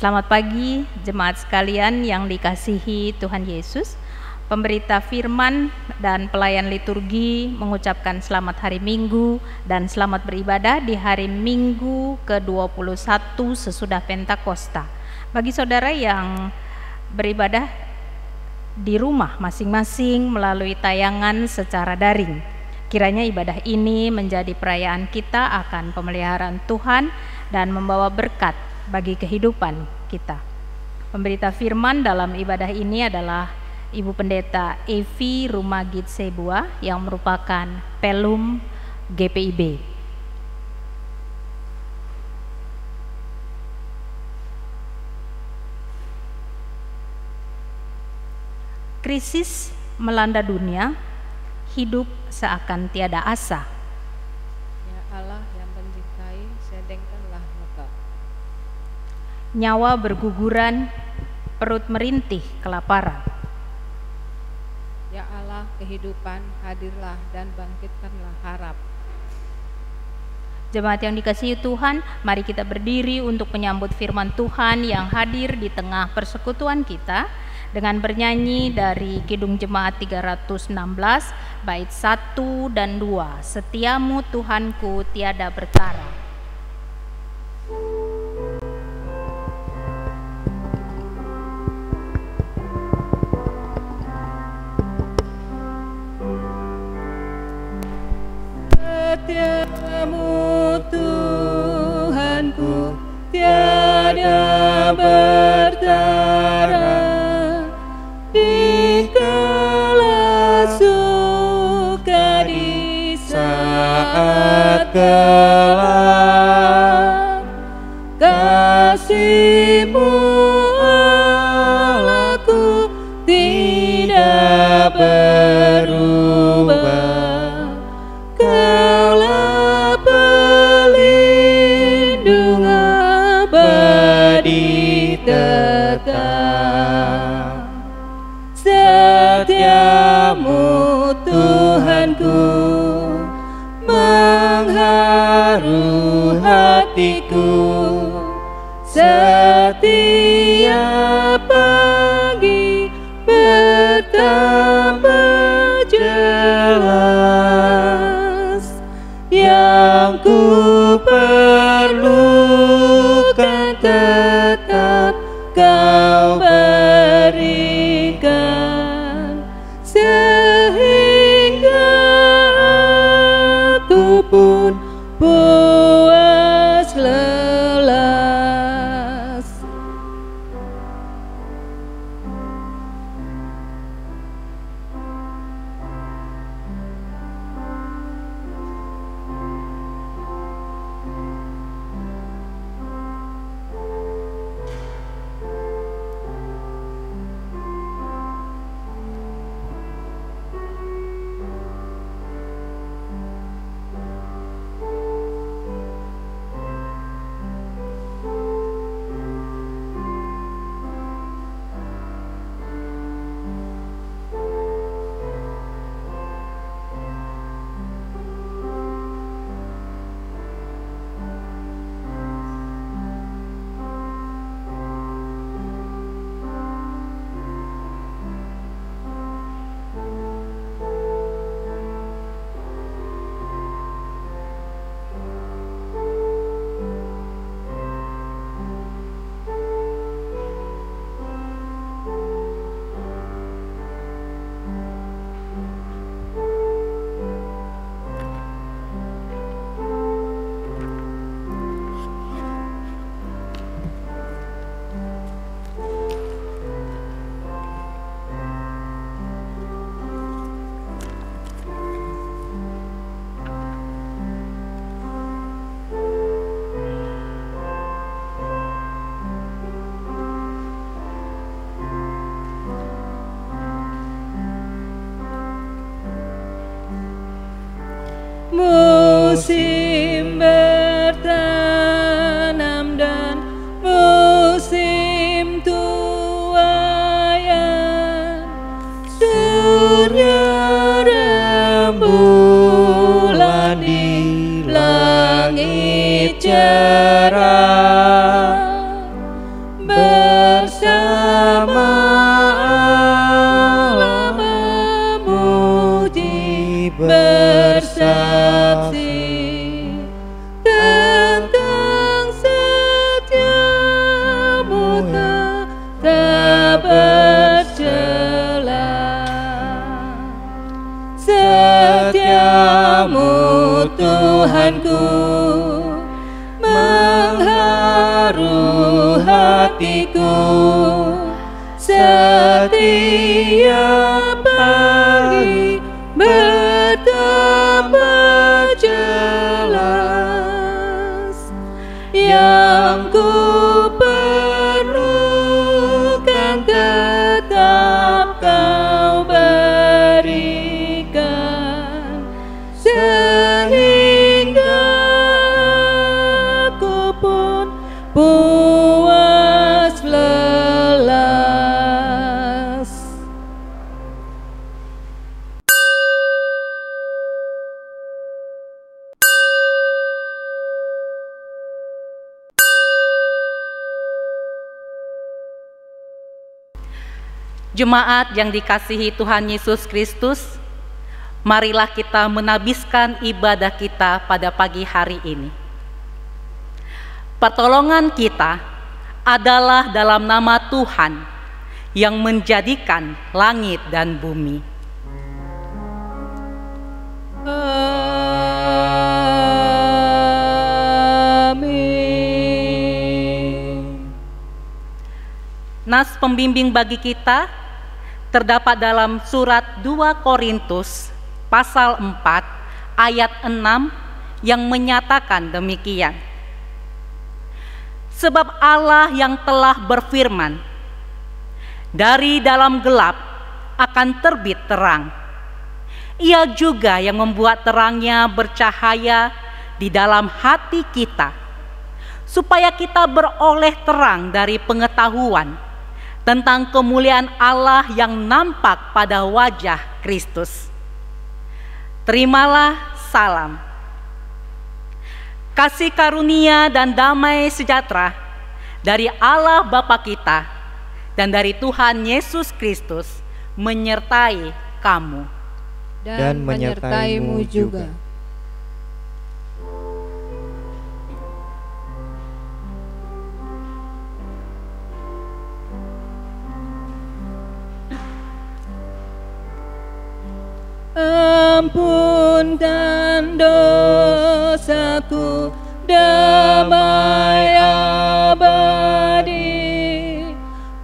Selamat pagi jemaat sekalian yang dikasihi Tuhan Yesus. Pemberita firman dan pelayan liturgi mengucapkan selamat hari Minggu dan selamat beribadah di hari Minggu ke-21 sesudah Pentakosta. Bagi saudara yang beribadah di rumah masing-masing melalui tayangan secara daring, kiranya ibadah ini menjadi perayaan kita akan pemeliharaan Tuhan dan membawa berkat bagi kehidupan kita. Pemberita firman dalam ibadah ini adalah Ibu Pendeta Evi Rumagit Sebua yang merupakan Pelum GPIB. Krisis melanda dunia, hidup seakan tiada asa. Ya Allah yang menciptai, sedengkanlah maka. Nyawa berguguran, perut merintih kelaparan. Ya Allah kehidupan, hadirlah dan bangkitkanlah harap. Jemaat yang dikasihi Tuhan, mari kita berdiri untuk menyambut firman Tuhan yang hadir di tengah persekutuan kita dengan bernyanyi dari Kidung Jemaat 316 bait 1 dan 2. Setiamu Tuhanku tiada bertara. Setiamu Tuhanku tiada bertara, di kala suka di saat gelap, kasih-Mu Allahku tidak berubah. Kaulah pelindung abadi tetap. Setiamu Tuhanku mengharu hatiku, setiap pagi bertambah jelas. Yang ku perlukan tetap Kau berikan, sehingga aku pun puas lelas. Musim bertanam dan musim tuaian, surya rembulan di langit cerah. Tuhanku, mengharu hatiku. Setiap pagi bertambah jelas, yang ku perlukan tetap Kau berikan, sehingga aku pun puas lelas. Jemaat yang dikasihi Tuhan Yesus Kristus, marilah kita menabiskan ibadah kita pada pagi hari ini. Pertolongan kita adalah dalam nama Tuhan yang menjadikan langit dan bumi. Amin. Nas pembimbing bagi kita terdapat dalam surat 2 Korintus pasal 4 ayat 6 yang menyatakan demikian. Sebab Allah yang telah berfirman, dari dalam gelap akan terbit terang. Ia juga yang membuat terangnya bercahaya di dalam hati kita, supaya kita beroleh terang dari pengetahuan tentang kemuliaan Allah yang nampak pada wajah Kristus. Terimalah salam. Kasih karunia dan damai sejahtera dari Allah Bapa kita dan dari Tuhan Yesus Kristus menyertai kamu dan menyertaimu juga. Ampunkan dosaku, damai abadi,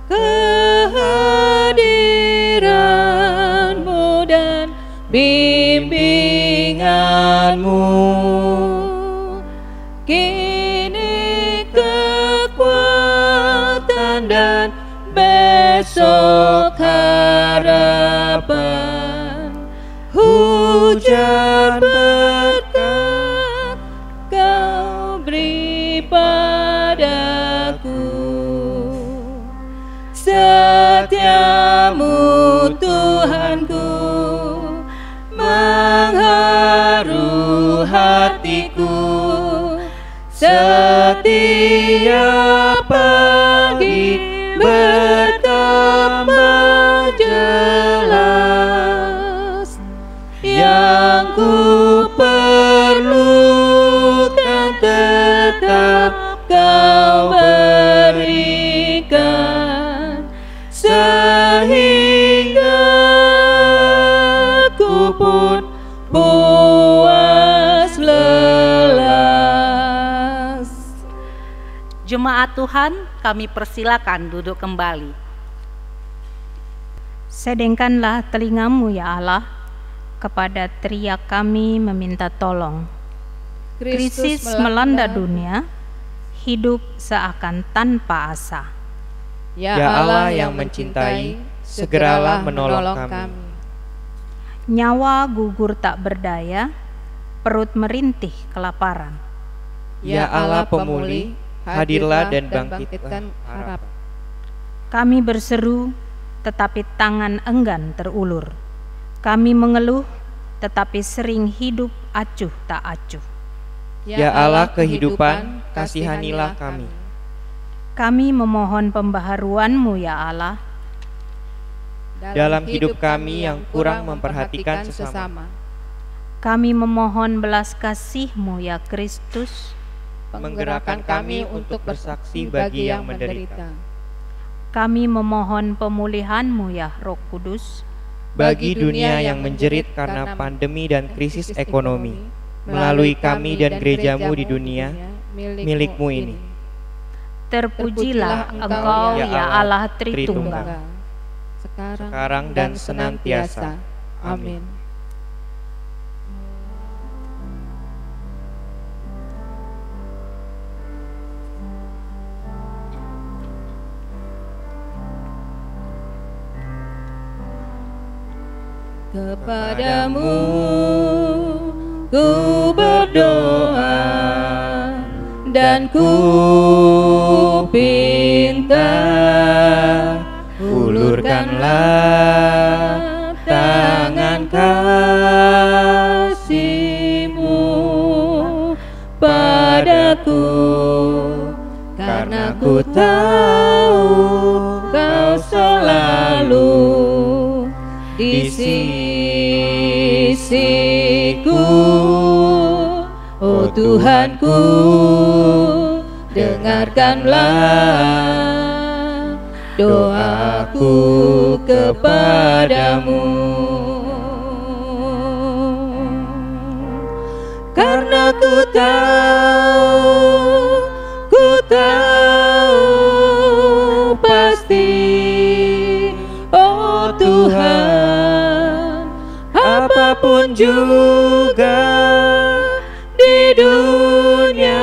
kehadiran-Mu dan bimbingan-Mu. Kini kekuatan dan besok harapan, hujan berkat Kau beri padaku. Setiamu Tuhanku, mengharu hatiku. Setiap pagi bertambah jelas, yang ku perlukan tetap Kau berikan, sehingga ku pun puas lelas. Jemaat Tuhan, kami persilakan duduk kembali. Sedengkanlah telingamu ya Allah kepada teriak kami meminta tolong. Krisis melanda dunia, hidup seakan tanpa asa. Ya Allah yang mencintai, segeralah menolong kami. Nyawa gugur tak berdaya, perut merintih kelaparan. Ya Allah pemulih, hadirlah dan bangkitkan harap. Kami berseru, tetapi tangan enggan terulur. Kami mengeluh, tetapi sering hidup acuh tak acuh. Ya Allah kehidupan, kasihanilah kami. Kami memohon pembaharuan-Mu ya Allah. Dalam hidup kami yang kurang memperhatikan sesama, Kami memohon belas kasih-Mu ya Kristus. menggerakkan kami untuk bersaksi bagi yang menderita. Kami memohon pemulihan-Mu ya Roh Kudus. Bagi dunia yang menjerit karena pandemi dan krisis ekonomi, melalui kami dan gerejamu di dunia, milik-Mu ini. Terpujilah Engkau ya Allah Tritunggal, sekarang dan senantiasa. Amin. Kepadamu ku berdoa dan ku pinta, ulurkanlah tangan kasih-Mu padaku, karena ku tahu Kau selalu di sisiku. Oh Tuhanku, dengarkanlah doaku kepadamu, karena ku tahu pasti, oh Tuhan, apapun juga di dunia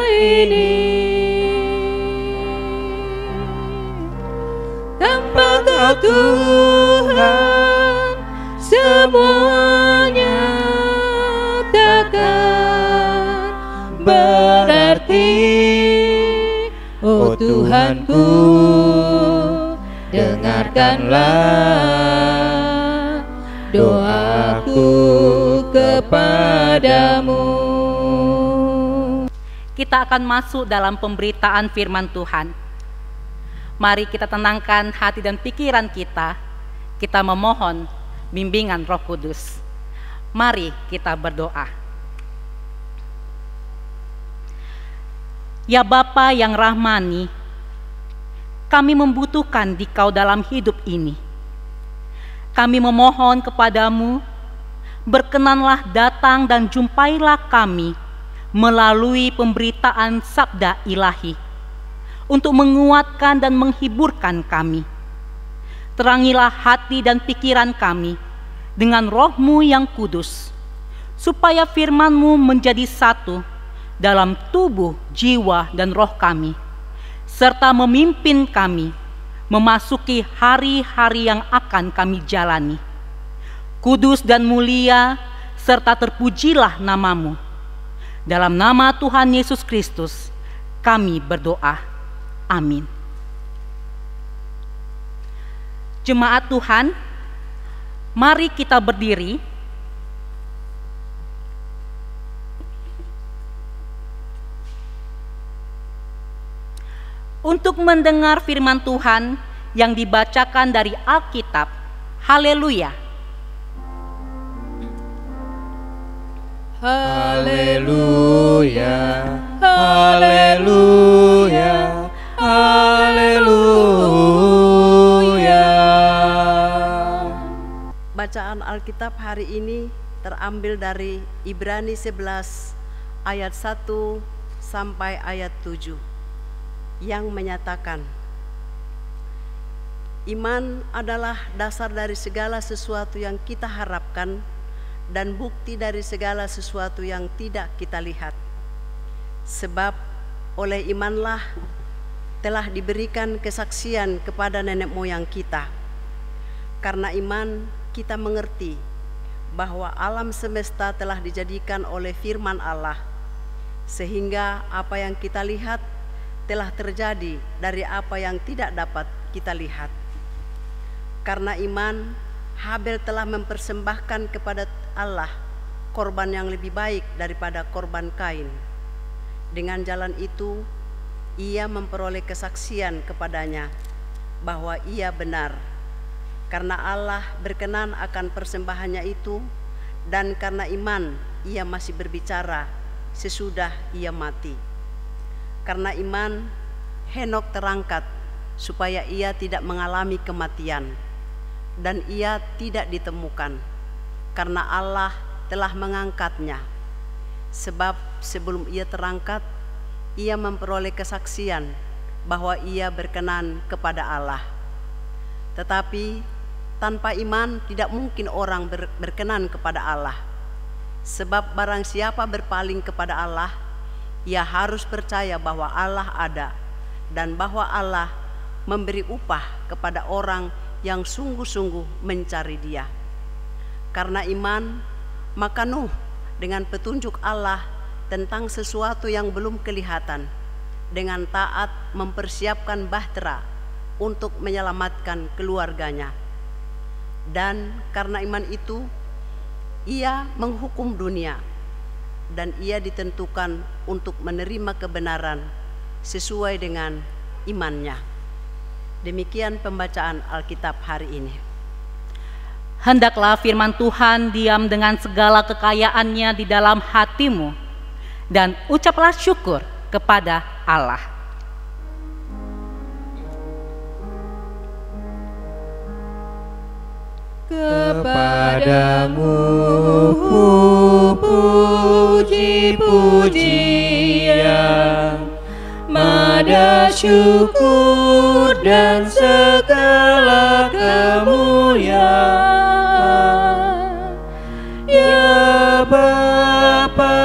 ini, tanpa Kau Tuhan semuanya takkan berarti. Oh Tuhanku, dengarkanlah doaku kepadamu. Kita akan masuk dalam pemberitaan firman Tuhan. Mari kita tenangkan hati dan pikiran kita. Kita memohon bimbingan Roh Kudus. Mari kita berdoa. Ya Bapa yang rahmani, kami membutuhkan Dikau dalam hidup ini. Kami memohon kepadamu, berkenanlah datang dan jumpailah kami melalui pemberitaan sabda ilahi, untuk menguatkan dan menghiburkan kami. Terangilah hati dan pikiran kami dengan Roh-Mu yang kudus, supaya firman-Mu menjadi satu dalam tubuh, jiwa, dan roh kami, serta memimpin kami memasuki hari-hari yang akan kami jalani. Kudus dan mulia serta terpujilah nama-Mu. Dalam nama Tuhan Yesus Kristus kami berdoa. Amin. Jemaat Tuhan, mari kita berdiri untuk mendengar firman Tuhan yang dibacakan dari Alkitab. Haleluya. Haleluya, haleluya, haleluya. Bacaan Alkitab hari ini terambil dari Ibrani 11 ayat 1 sampai ayat 7 yang menyatakan, iman adalah dasar dari segala sesuatu yang kita harapkan dan bukti dari segala sesuatu yang tidak kita lihat. Sebab oleh imanlah telah diberikan kesaksian kepada nenek moyang kita. Karena iman kita mengerti bahwa alam semesta telah dijadikan oleh firman Allah, sehingga apa yang kita lihat telah terjadi dari apa yang tidak dapat kita lihat. Karena iman, Habel telah mempersembahkan kepada Allah korban yang lebih baik daripada korban Kain. Dengan jalan itu, ia memperoleh kesaksian kepadanya bahwa ia benar, karena Allah berkenan akan persembahannya itu, dan karena iman ia masih berbicara sesudah ia mati. Karena iman, Henok terangkat supaya ia tidak mengalami kematian, dan ia tidak ditemukan, karena Allah telah mengangkatnya, sebab sebelum ia terangkat, ia memperoleh kesaksian bahwa ia berkenan kepada Allah. Tetapi tanpa iman tidak mungkin orang berkenan kepada Allah. Sebab barang siapa berpaling kepada Allah, ia harus percaya bahwa Allah ada dan bahwa Allah memberi upah kepada orang yang sungguh-sungguh mencari Dia. Karena iman, maka Nuh dengan petunjuk Allah tentang sesuatu yang belum kelihatan, dengan taat mempersiapkan bahtera untuk menyelamatkan keluarganya. Dan karena iman itu, ia menghukum dunia, dan ia ditentukan untuk menerima kebenaran sesuai dengan imannya. Demikian pembacaan Alkitab hari ini. Hendaklah firman Tuhan diam dengan segala kekayaannya di dalam hatimu, dan ucaplah syukur kepada Allah. Kepadamu puji-pujian, mada syukur dan segala kemuliaan, ya Bapa,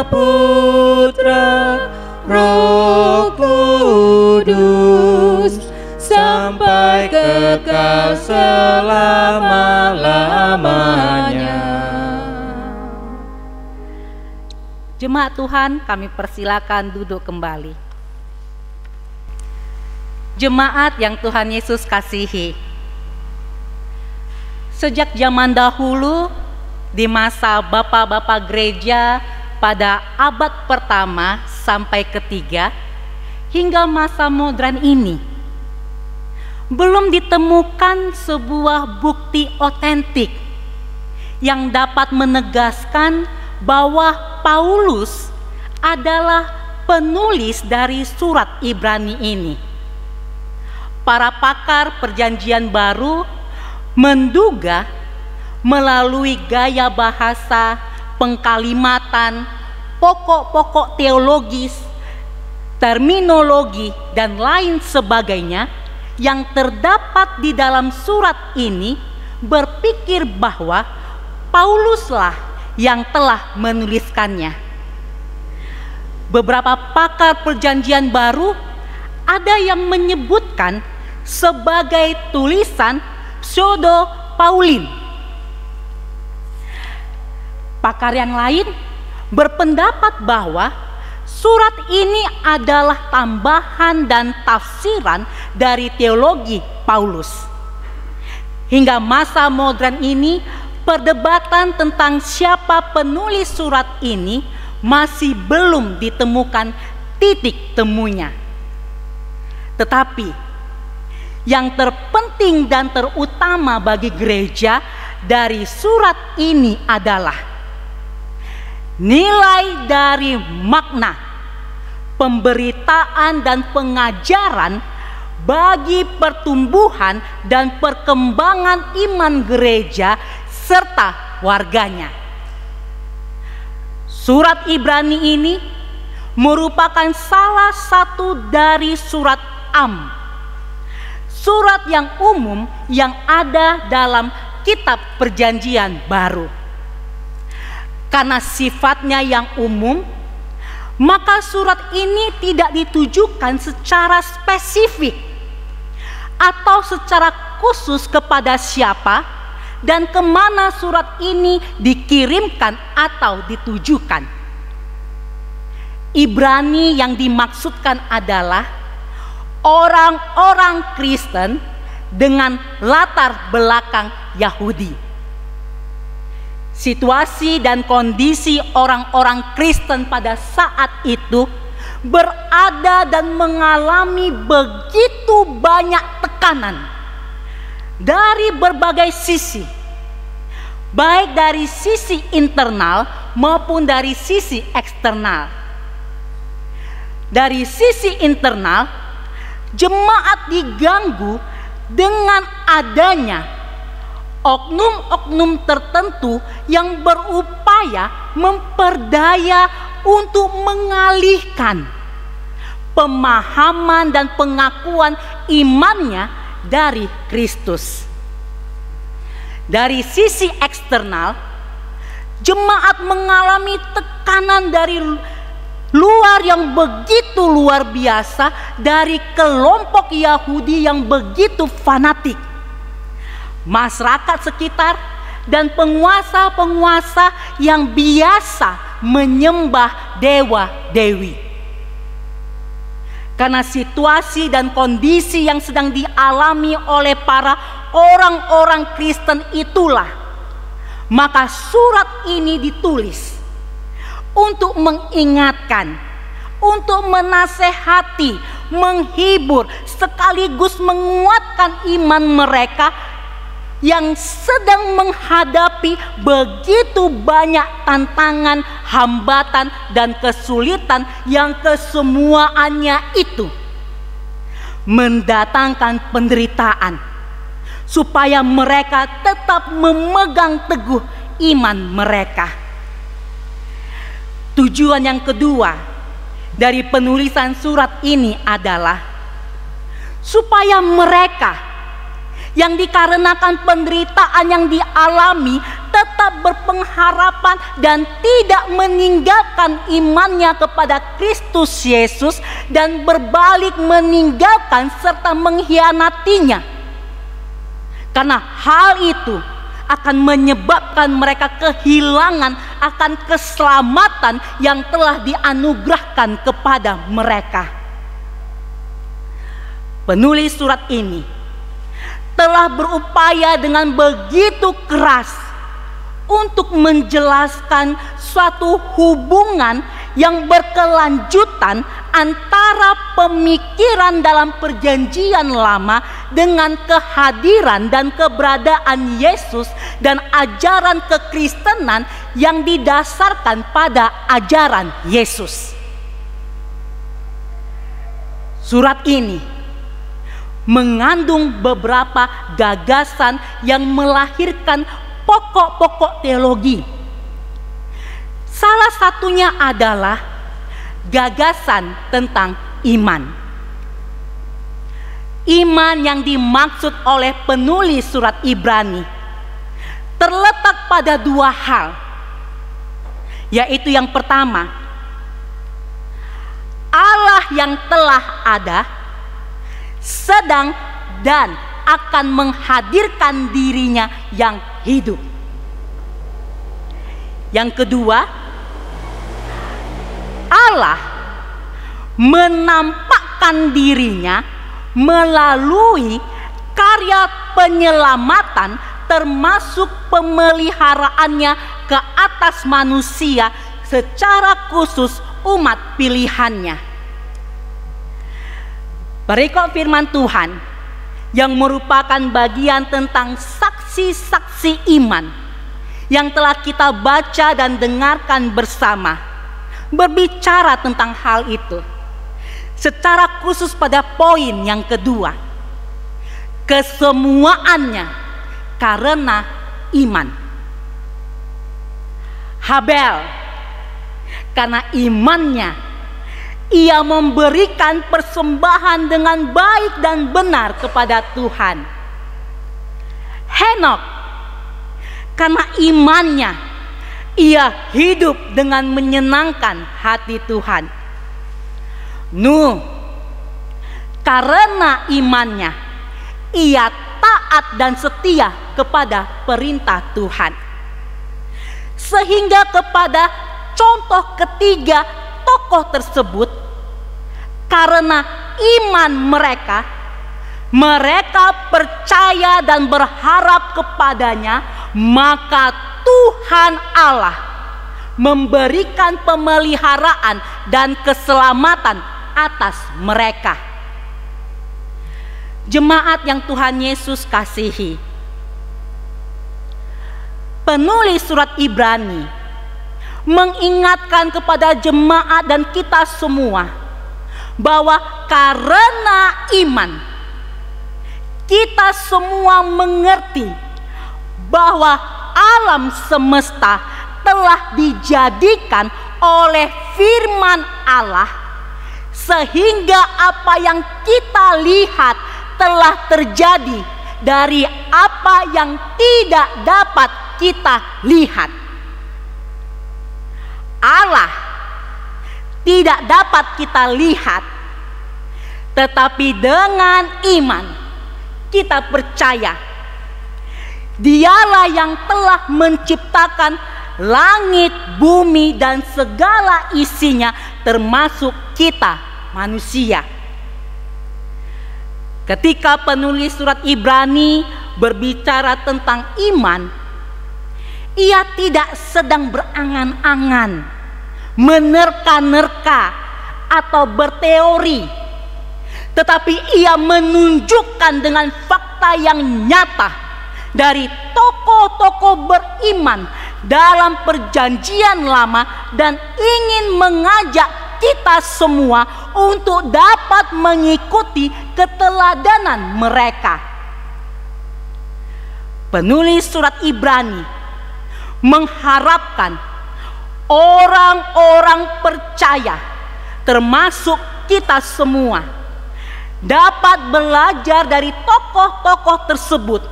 Putra, Roh Kudus, sampai kekal selama-lamanya. Jemaat Tuhan, kami persilakan duduk kembali. Jemaat yang Tuhan Yesus kasihi, sejak zaman dahulu, di masa bapak-bapak gereja pada abad pertama sampai ketiga, hingga masa modern ini, belum ditemukan sebuah bukti otentik yang dapat menegaskan bahwa Paulus adalah penulis dari surat Ibrani ini. Para pakar Perjanjian Baru menduga melalui gaya bahasa, pengkalimatan, pokok-pokok teologis, terminologi, dan lain sebagainya yang terdapat di dalam surat ini, berpikir bahwa Pauluslah yang telah menuliskannya. Beberapa pakar Perjanjian Baru ada yang menyebutkan sebagai tulisan pseudo Paulin. Pakar yang lain berpendapat bahwa surat ini adalah tambahan dan tafsiran dari teologi Paulus. Hingga masa modern ini, perdebatan tentang siapa penulis surat ini masih belum ditemukan titik temunya. Tetapi yang terpenting dan terutama bagi gereja dari surat ini adalah nilai dari makna, pemberitaan dan pengajaran bagi pertumbuhan dan perkembangan iman gereja serta warganya. Surat Ibrani ini merupakan salah satu dari surat Am, surat yang umum yang ada dalam kitab Perjanjian Baru. Karena sifatnya yang umum, maka surat ini tidak ditujukan secara spesifik atau secara khusus kepada siapa dan kemana surat ini dikirimkan atau ditujukan. Ibrani yang dimaksudkan adalah orang-orang Kristen dengan latar belakang Yahudi. Situasi dan kondisi orang-orang Kristen pada saat itu berada dan mengalami begitu banyak tekanan dari berbagai sisi, baik dari sisi internal maupun dari sisi eksternal. Dari sisi internal, jemaat diganggu dengan adanya oknum-oknum tertentu yang berupaya memperdaya untuk mengalihkan pemahaman dan pengakuan imannya dari Kristus. Dari sisi eksternal, jemaat mengalami tekanan dari luar yang begitu luar biasa dari kelompok Yahudi yang begitu fanatik. Masyarakat sekitar dan penguasa-penguasa yang biasa menyembah dewa-dewi. Karena situasi dan kondisi yang sedang dialami oleh para orang-orang Kristen itulah, maka surat ini ditulis untuk mengingatkan, untuk menasehati, menghibur, sekaligus menguatkan iman mereka yang sedang menghadapi begitu banyak tantangan, hambatan, dan kesulitan yang kesemuanya itu mendatangkan penderitaan, supaya mereka tetap memegang teguh iman mereka. Tujuan yang kedua dari penulisan surat ini adalah supaya mereka yang dikarenakan penderitaan yang dialami tetap berpengharapan dan tidak meninggalkan imannya kepada Kristus Yesus dan berbalik meninggalkan serta mengkhianatinya. Karena hal itu akan menyebabkan mereka kehilangan akan keselamatan yang telah dianugerahkan kepada mereka. Penulis surat ini telah berupaya dengan begitu keras untuk menjelaskan suatu hubungan yang berkelanjutan antara pemikiran dalam perjanjian lama dengan kehadiran dan keberadaan Yesus dan ajaran kekristenan yang didasarkan pada ajaran Yesus. Surat ini mengandung beberapa gagasan yang melahirkan pokok-pokok teologi. Salah satunya adalah gagasan tentang iman. Iman yang dimaksud oleh penulis surat Ibrani terletak pada dua hal, yaitu yang pertama, Allah yang telah ada, sedang dan akan menghadirkan dirinya yang hidup. Yang kedua, Allah menampakkan dirinya melalui karya penyelamatan, termasuk pemeliharaannya ke atas manusia, secara khusus umat pilihannya. Berikut firman Tuhan yang merupakan bagian tentang saksi-saksi iman yang telah kita baca dan dengarkan bersama, berbicara tentang hal itu. Secara khusus pada poin yang kedua, kesemuaannya karena iman. Habel, karena imannya ia memberikan persembahan dengan baik dan benar kepada Tuhan. Henok, karena imannya ia hidup dengan menyenangkan hati Tuhan. Nuh, karena imannya ia taat dan setia kepada perintah Tuhan. Sehingga kepada contoh ketiga tokoh tersebut, karena iman mereka percaya dan berharap kepadanya, maka Tuhan Allah memberikan pemeliharaan dan keselamatan atas mereka. Jemaat yang Tuhan Yesus kasihi, penulis surat Ibrani mengingatkan kepada jemaat dan kita semua bahwa karena iman kita semua mengerti bahwa alam semesta telah dijadikan oleh firman Allah, sehingga apa yang kita lihat telah terjadi dari apa yang tidak dapat kita lihat. Allah tidak dapat kita lihat, tetapi dengan iman kita percaya Dialah yang telah menciptakan langit, bumi, dan segala isinya, termasuk kita manusia. Ketika penulis surat Ibrani berbicara tentang iman, ia tidak sedang berangan-angan, menerka-nerka, atau berteori, tetapi ia menunjukkan dengan fakta yang nyata dari tokoh-tokoh beriman dalam perjanjian lama, dan ingin mengajak kita semua untuk dapat mengikuti keteladanan mereka. Penulis surat Ibrani mengharapkan orang-orang percaya, termasuk kita semua, dapat belajar dari tokoh-tokoh tersebut,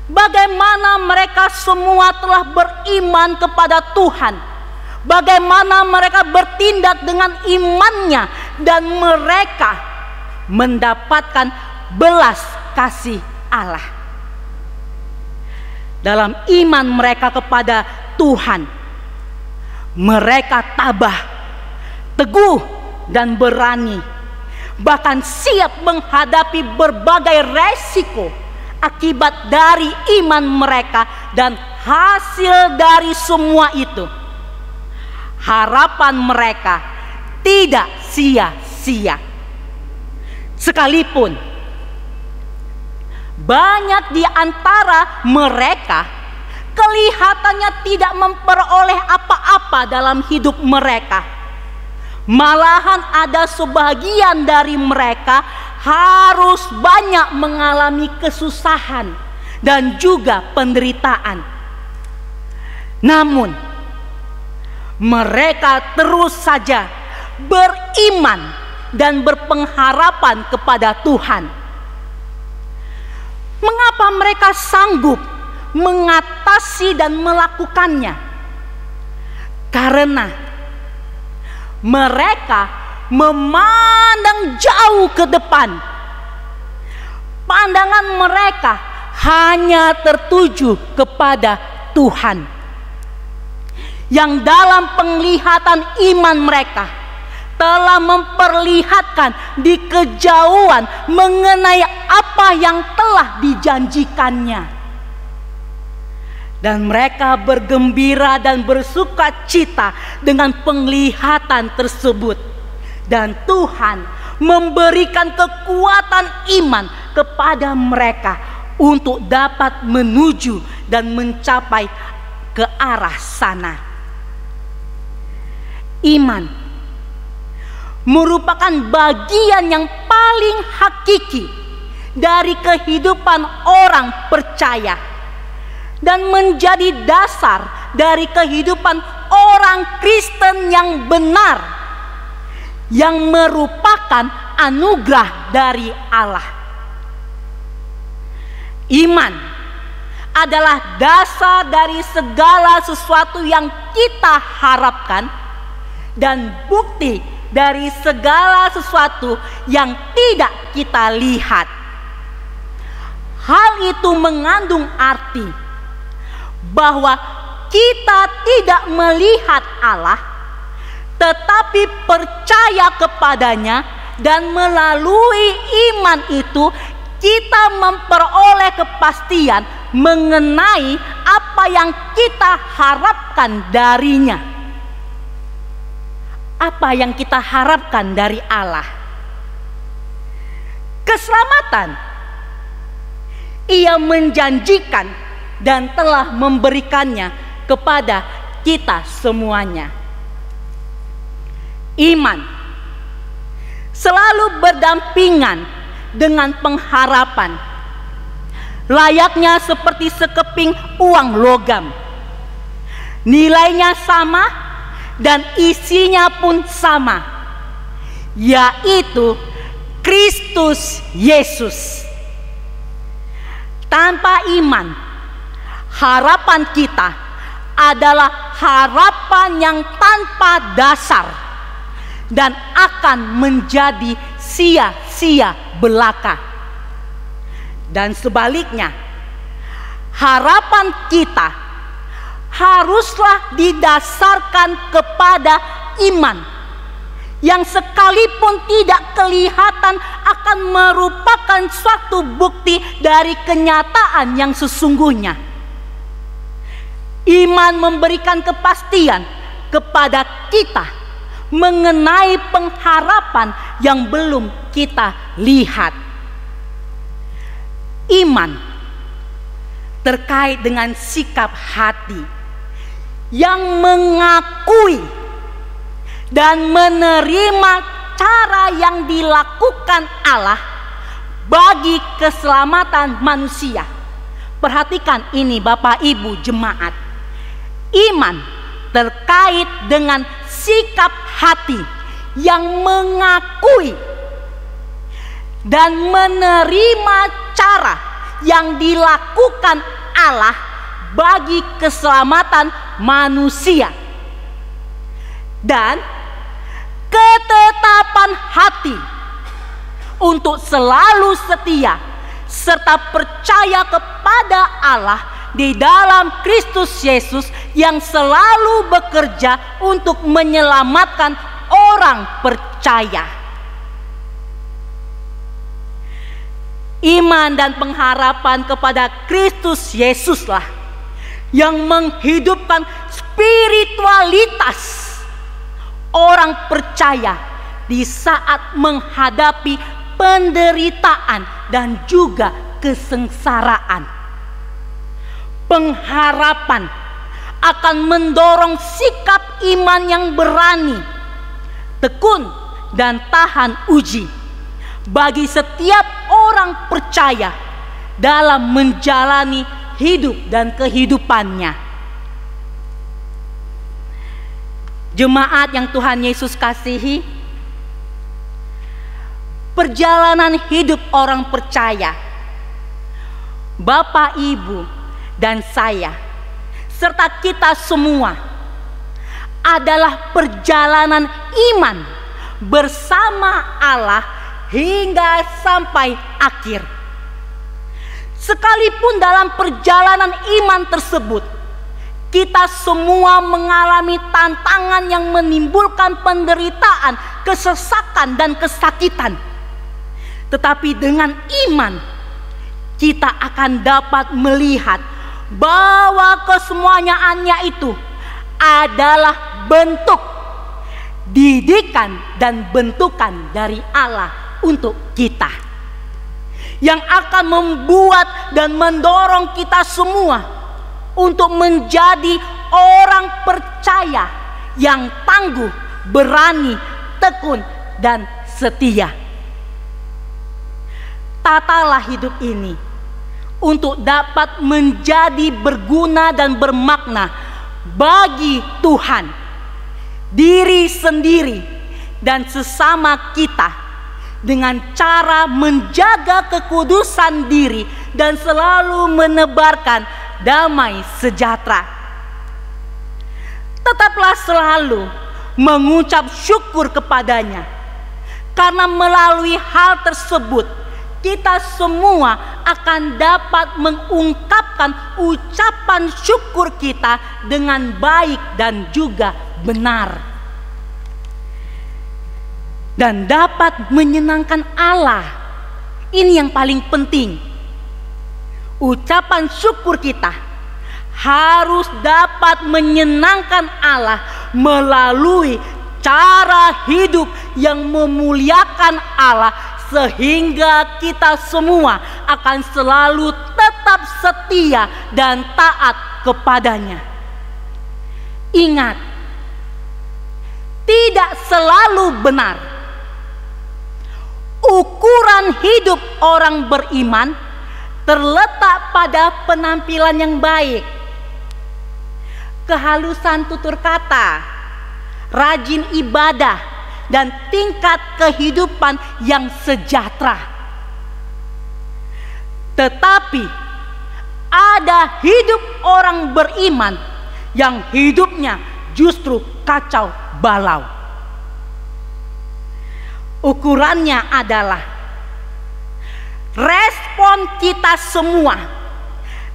bagaimana mereka semua telah beriman kepada Tuhan, bagaimana mereka bertindak dengan imannya, dan mereka mendapatkan belas kasih Allah. Dalam iman mereka kepada Tuhan, mereka tabah, teguh, dan berani, bahkan siap menghadapi berbagai resiko akibat dari iman mereka. Dan hasil dari semua itu, harapan mereka tidak sia-sia. Sekalipun banyak di antara mereka kelihatannya tidak memperoleh apa-apa dalam hidup mereka, malahan ada sebagian dari mereka harus banyak mengalami kesusahan dan juga penderitaan. Namun mereka terus saja beriman dan berpengharapan kepada Tuhan. Mengapa mereka sanggup mengatasi dan melakukannya? Karena mereka memandang jauh ke depan. Pandangan mereka hanya tertuju kepada Tuhan, yang dalam penglihatan iman mereka telah memperlihatkan di kejauhan mengenai apa yang telah dijanjikannya. Dan mereka bergembira dan bersuka cita dengan penglihatan tersebut. Dan Tuhan memberikan kekuatan iman kepada mereka untuk dapat menuju dan mencapai ke arah sana. Iman merupakan bagian yang paling hakiki dari kehidupan orang percaya, dan menjadi dasar dari kehidupan orang Kristen yang benar, yang merupakan anugerah dari Allah. Iman adalah dasar dari segala sesuatu yang kita harapkan, dan bukti dari segala sesuatu yang tidak kita lihat. Hal itu mengandung arti bahwa kita tidak melihat Allah, tetapi percaya kepadanya, dan melalui iman itu kita memperoleh kepastian mengenai apa yang kita harapkan darinya. Apa yang kita harapkan dari Allah? Keselamatan. Ia menjanjikan dan telah memberikannya kepada kita semuanya. Iman selalu berdampingan dengan pengharapan. layaknya seperti sekeping uang logam. Nilainya sama dan isinya pun sama, yaitu Kristus Yesus. Tanpa iman, harapan kita adalah harapan yang tanpa dasar dan akan menjadi sia-sia belaka. Dan sebaliknya, harapan kita haruslah didasarkan kepada iman yang sekalipun tidak kelihatan akan merupakan suatu bukti dari kenyataan yang sesungguhnya. Iman memberikan kepastian kepada kita mengenai pengharapan yang belum kita lihat. Iman terkait dengan sikap hati yang mengakui dan menerima cara yang dilakukan Allah bagi keselamatan manusia. Perhatikan ini Bapak Ibu jemaat. Iman terkait dengan sikap hati yang mengakui dan menerima cara yang dilakukan Allah bagi keselamatan manusia, dan ketetapan hati untuk selalu setia serta percaya kepada Allah di dalam Kristus Yesus yang selalu bekerja untuk menyelamatkan orang percaya. Iman dan pengharapan kepada Kristus Yesuslah yang menghidupkan spiritualitas orang percaya di saat menghadapi penderitaan dan juga kesengsaraan. Pengharapan akan mendorong sikap iman yang berani, tekun, dan tahan uji bagi setiap orang percaya dalam menjalani hidup dan kehidupannya. Jemaat yang Tuhan Yesus kasihi, perjalanan hidup orang percaya, Bapak, Ibu, dan saya, serta kita semua adalah perjalanan iman bersama Allah hingga sampai akhir. Sekalipun dalam perjalanan iman tersebut kita semua mengalami tantangan yang menimbulkan penderitaan, kesesakan, dan kesakitan, tetapi dengan iman kita akan dapat melihat bahwa kesemuaannya itu adalah bentuk didikan dan bentukan dari Allah untuk kita, yang akan membuat dan mendorong kita semua untuk menjadi orang percaya yang tangguh, berani, tekun, dan setia. Tatalah hidup ini untuk dapat menjadi berguna dan bermakna bagi Tuhan, diri sendiri, dan sesama kita, dengan cara menjaga kekudusan diri dan selalu menebarkan damai sejahtera. Tetaplah selalu mengucap syukur kepadanya, karena melalui hal tersebut kita semua akan dapat mengungkapkan ucapan syukur kita dengan baik dan juga benar, dan dapat menyenangkan Allah. Ini yang paling penting. Ucapan syukur kita harus dapat menyenangkan Allah melalui cara hidup yang memuliakan Allah, sehingga kita semua akan selalu tetap setia dan taat kepadanya. Ingat, tidak selalu benar. Ukuran hidup orang beriman terletak pada penampilan yang baik, kehalusan tutur kata, rajin ibadah, dan tingkat kehidupan yang sejahtera. Tetapi ada hidup orang beriman yang hidupnya justru kacau balau. Ukurannya adalah respon kita semua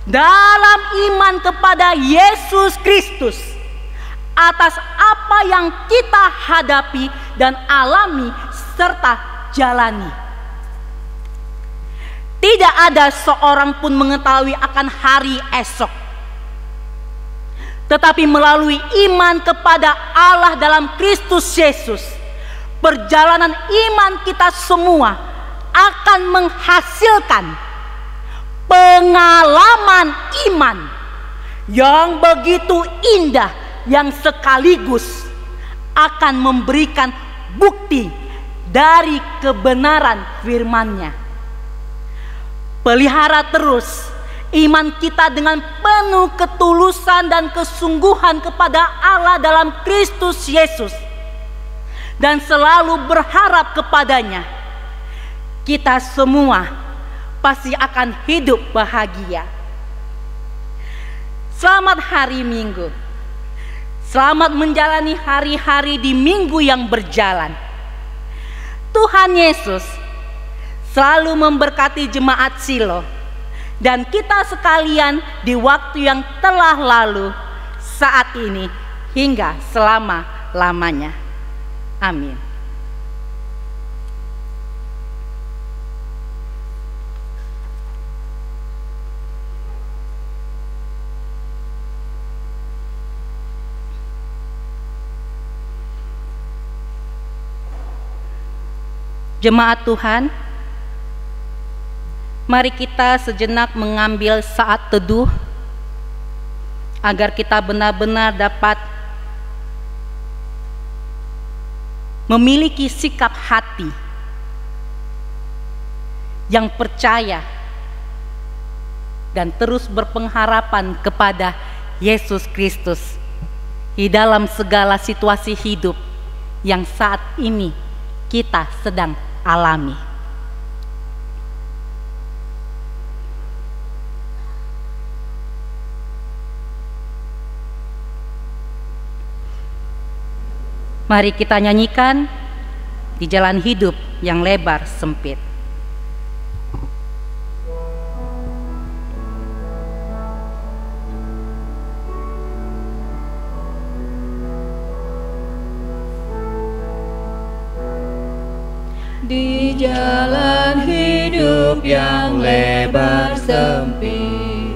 dalam iman kepada Yesus Kristus atas apa yang kita hadapi dan alami serta jalani. Tidak ada seorang pun mengetahui akan hari esok, tetapi melalui iman kepada Allah dalam Kristus Yesus, perjalanan iman kita semua akan menghasilkan pengalaman iman yang begitu indah, yang sekaligus akan memberikan bukti dari kebenaran firman-Nya. Pelihara terus iman kita dengan penuh ketulusan dan kesungguhan kepada Allah dalam Kristus Yesus, dan selalu berharap kepadanya. Kita semua pasti akan hidup bahagia. Selamat hari Minggu. Selamat menjalani hari-hari di minggu yang berjalan. Tuhan Yesus selalu memberkati jemaat Silo dan kita sekalian di waktu yang telah lalu, saat ini, hingga selama-lamanya. Amin. Jemaat Tuhan, mari kita sejenak mengambil saat teduh agar kita benar-benar dapat memiliki sikap hati yang percaya dan terus berpengharapan kepada Yesus Kristus di dalam segala situasi hidup yang saat ini kita sedang alami. Mari kita nyanyikan di jalan hidup yang lebar sempit. Di jalan hidup yang lebar sempit,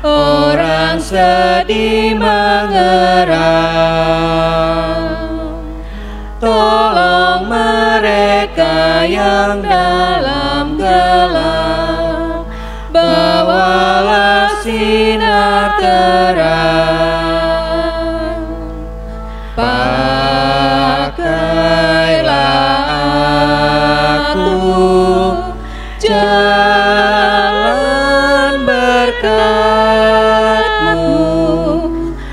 orang sedih mengerang. Tolong mereka yang dalam gelap, bawalah sinar terang. Pakailah jalan berkat-Mu,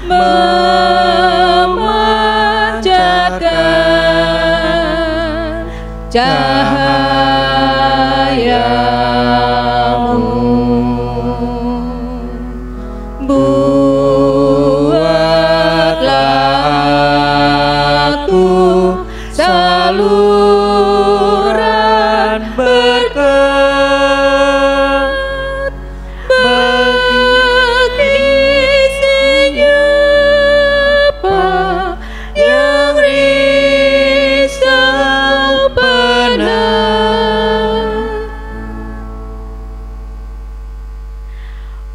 memancarkan cahaya-Mu. Buatlah aku saluran berkat bagi siapa yang risau penat.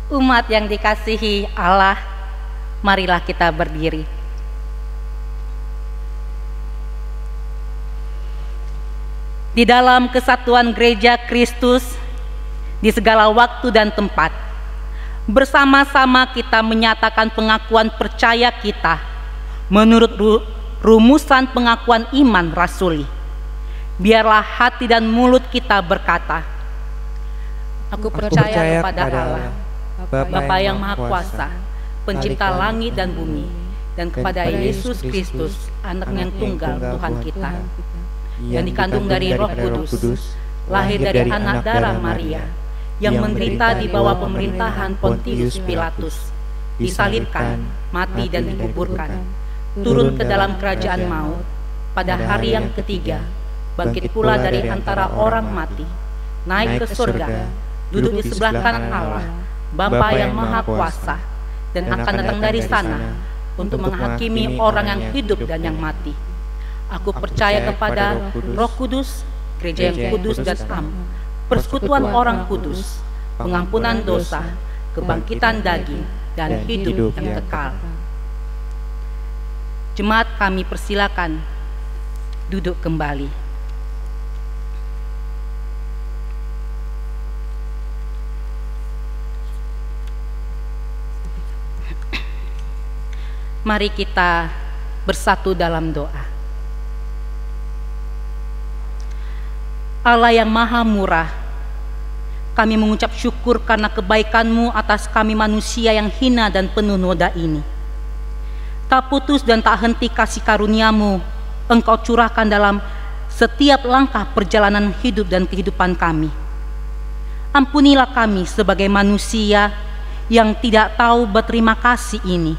Umat yang dikasihi Allah, marilah kita berdiri. Di dalam kesatuan gereja Kristus di segala waktu dan tempat, bersama-sama kita menyatakan pengakuan percaya kita menurut rumusan pengakuan iman rasuli. Biarlah hati dan mulut kita berkata, Aku percaya kepada Allah, Bapa yang Maha Kuasa, Pencipta langit dan bumi, dan kepada Yesus Kristus, Anak yang tunggal Tuhan kita, yang dikandung dari Roh Kudus, lahir dari anak darah Maria, yang menderita di bawah pemerintahan Pontius Pilatus, disalibkan, mati dan dikuburkan, turun ke dalam kerajaan maut, pada hari yang ketiga, bangkit pula dari antara orang mati, naik ke surga, duduk di sebelah kanan Allah, Bapa yang Maha Kuasa, dan akan datang dari sana untuk menghakimi orang yang hidup dan yang mati. Aku percaya kepada Roh Kudus, gereja yang kudus dan am, persekutuan orang kudus, pengampunan dosa, kebangkitan daging, dan hidup yang kekal. Jemaat, kami persilakan duduk kembali. Mari kita bersatu dalam doa. Allah yang Maha Murah, kami mengucap syukur karena kebaikan-Mu atas kami manusia yang hina dan penuh noda ini. Tak putus dan tak henti kasih karunia-Mu Engkau curahkan dalam setiap langkah perjalanan hidup dan kehidupan kami. Ampunilah kami sebagai manusia yang tidak tahu berterima kasih ini,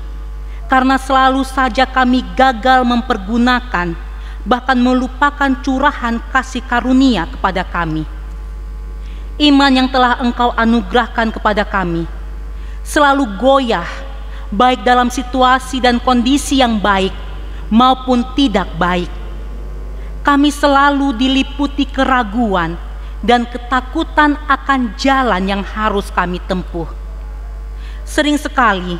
karena selalu saja kami gagal mempergunakan, bahkan melupakan curahan kasih karunia kepada kami. Iman yang telah Engkau anugerahkan kepada kami selalu goyah, baik dalam situasi dan kondisi yang baik maupun tidak baik. Kami selalu diliputi keraguan dan ketakutan akan jalan yang harus kami tempuh. Sering sekali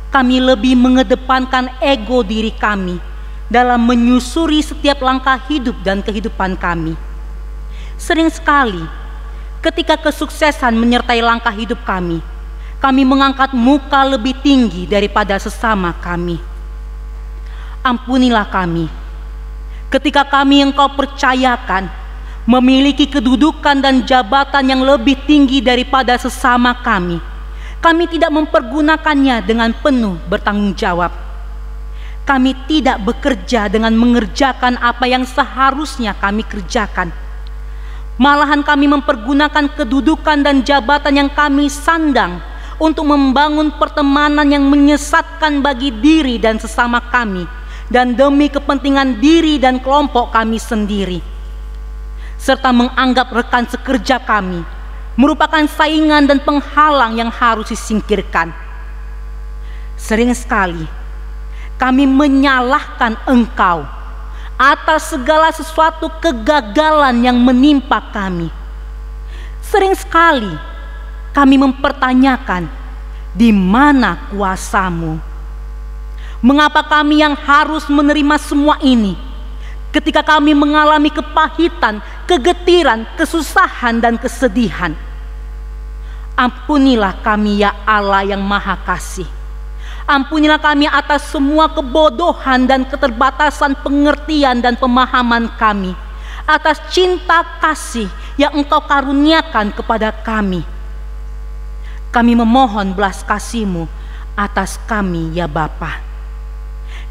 kami lebih mengedepankan ego diri kami dalam menyusuri setiap langkah hidup dan kehidupan kami. Sering sekali ketika kesuksesan menyertai langkah hidup kami, kami mengangkat muka lebih tinggi daripada sesama kami. Ampunilah kami ketika kami Engkau percayakan memiliki kedudukan dan jabatan yang lebih tinggi daripada sesama kami. Kami tidak mempergunakannya dengan penuh bertanggung jawab. Kami tidak bekerja dengan mengerjakan apa yang seharusnya kami kerjakan. Malahan kami mempergunakan kedudukan dan jabatan yang kami sandang untuk membangun pertemanan yang menyesatkan bagi diri dan sesama kami, dan demi kepentingan diri dan kelompok kami sendiri, serta menganggap rekan sekerja kami merupakan saingan dan penghalang yang harus disingkirkan. Sering sekali kami menyalahkan Engkau atas segala sesuatu kegagalan yang menimpa kami. Sering sekali kami mempertanyakan, di mana kuasa-Mu? Mengapa kami yang harus menerima semua ini ketika kami mengalami kepahitan, kegetiran, kesusahan, dan kesedihan? Ampunilah kami ya Allah yang Maha Kasih. Ampunilah kami atas semua kebodohan dan keterbatasan pengertian dan pemahaman kami, atas cinta kasih yang Engkau karuniakan kepada kami. Kami memohon belas kasih-Mu atas kami ya Bapa.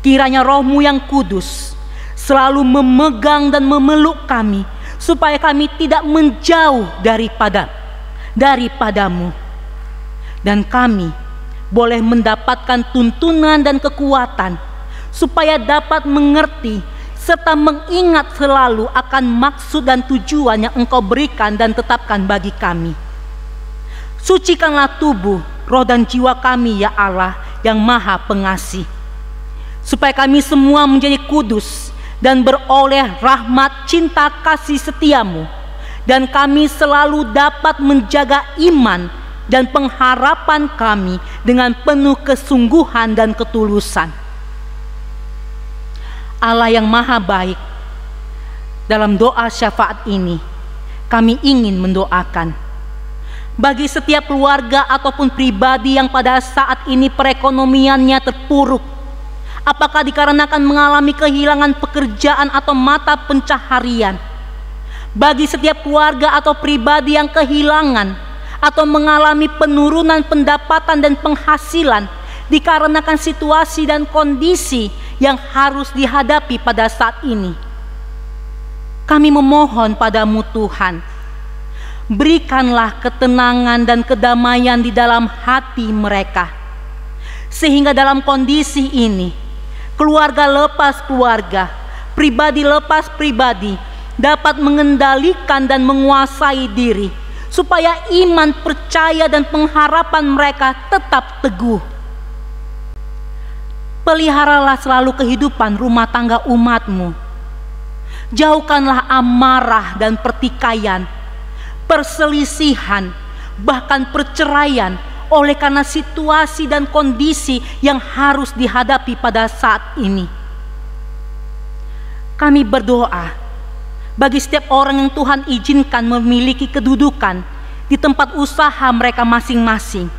Kiranya Roh-Mu yang kudus selalu memegang dan memeluk kami, supaya kami tidak menjauh daripadamu, dan kami boleh mendapatkan tuntunan dan kekuatan, supaya dapat mengerti serta mengingat selalu akan maksud dan tujuan yang Engkau berikan dan tetapkan bagi kami. Sucikanlah tubuh, roh dan jiwa kami ya Allah yang Maha Pengasih, supaya kami semua menjadi kudus dan beroleh rahmat cinta kasih setia-Mu, dan kami selalu dapat menjaga iman dan pengharapan kami dengan penuh kesungguhan dan ketulusan. Allah yang Maha Baik, dalam doa syafaat ini kami ingin mendoakan bagi setiap keluarga ataupun pribadi yang pada saat ini perekonomiannya terpuruk, apakah dikarenakan mengalami kehilangan pekerjaan atau mata pencaharian. Bagi setiap keluarga atau pribadi yang kehilangan atau mengalami penurunan pendapatan dan penghasilan dikarenakan situasi dan kondisi yang harus dihadapi pada saat ini. Kami memohon padamu Tuhan, berikanlah ketenangan dan kedamaian di dalam hati mereka, sehingga dalam kondisi ini, keluarga lepas keluarga, pribadi lepas pribadi, dapat mengendalikan dan menguasai diri, supaya iman, percaya, dan pengharapan mereka tetap teguh. Peliharalah selalu kehidupan rumah tangga umat-Mu. Jauhkanlah amarah dan pertikaian, perselisihan, bahkan perceraian oleh karena situasi dan kondisi yang harus dihadapi pada saat ini. Kami berdoa bagi setiap orang yang Tuhan izinkan memiliki kedudukan di tempat usaha mereka masing-masing.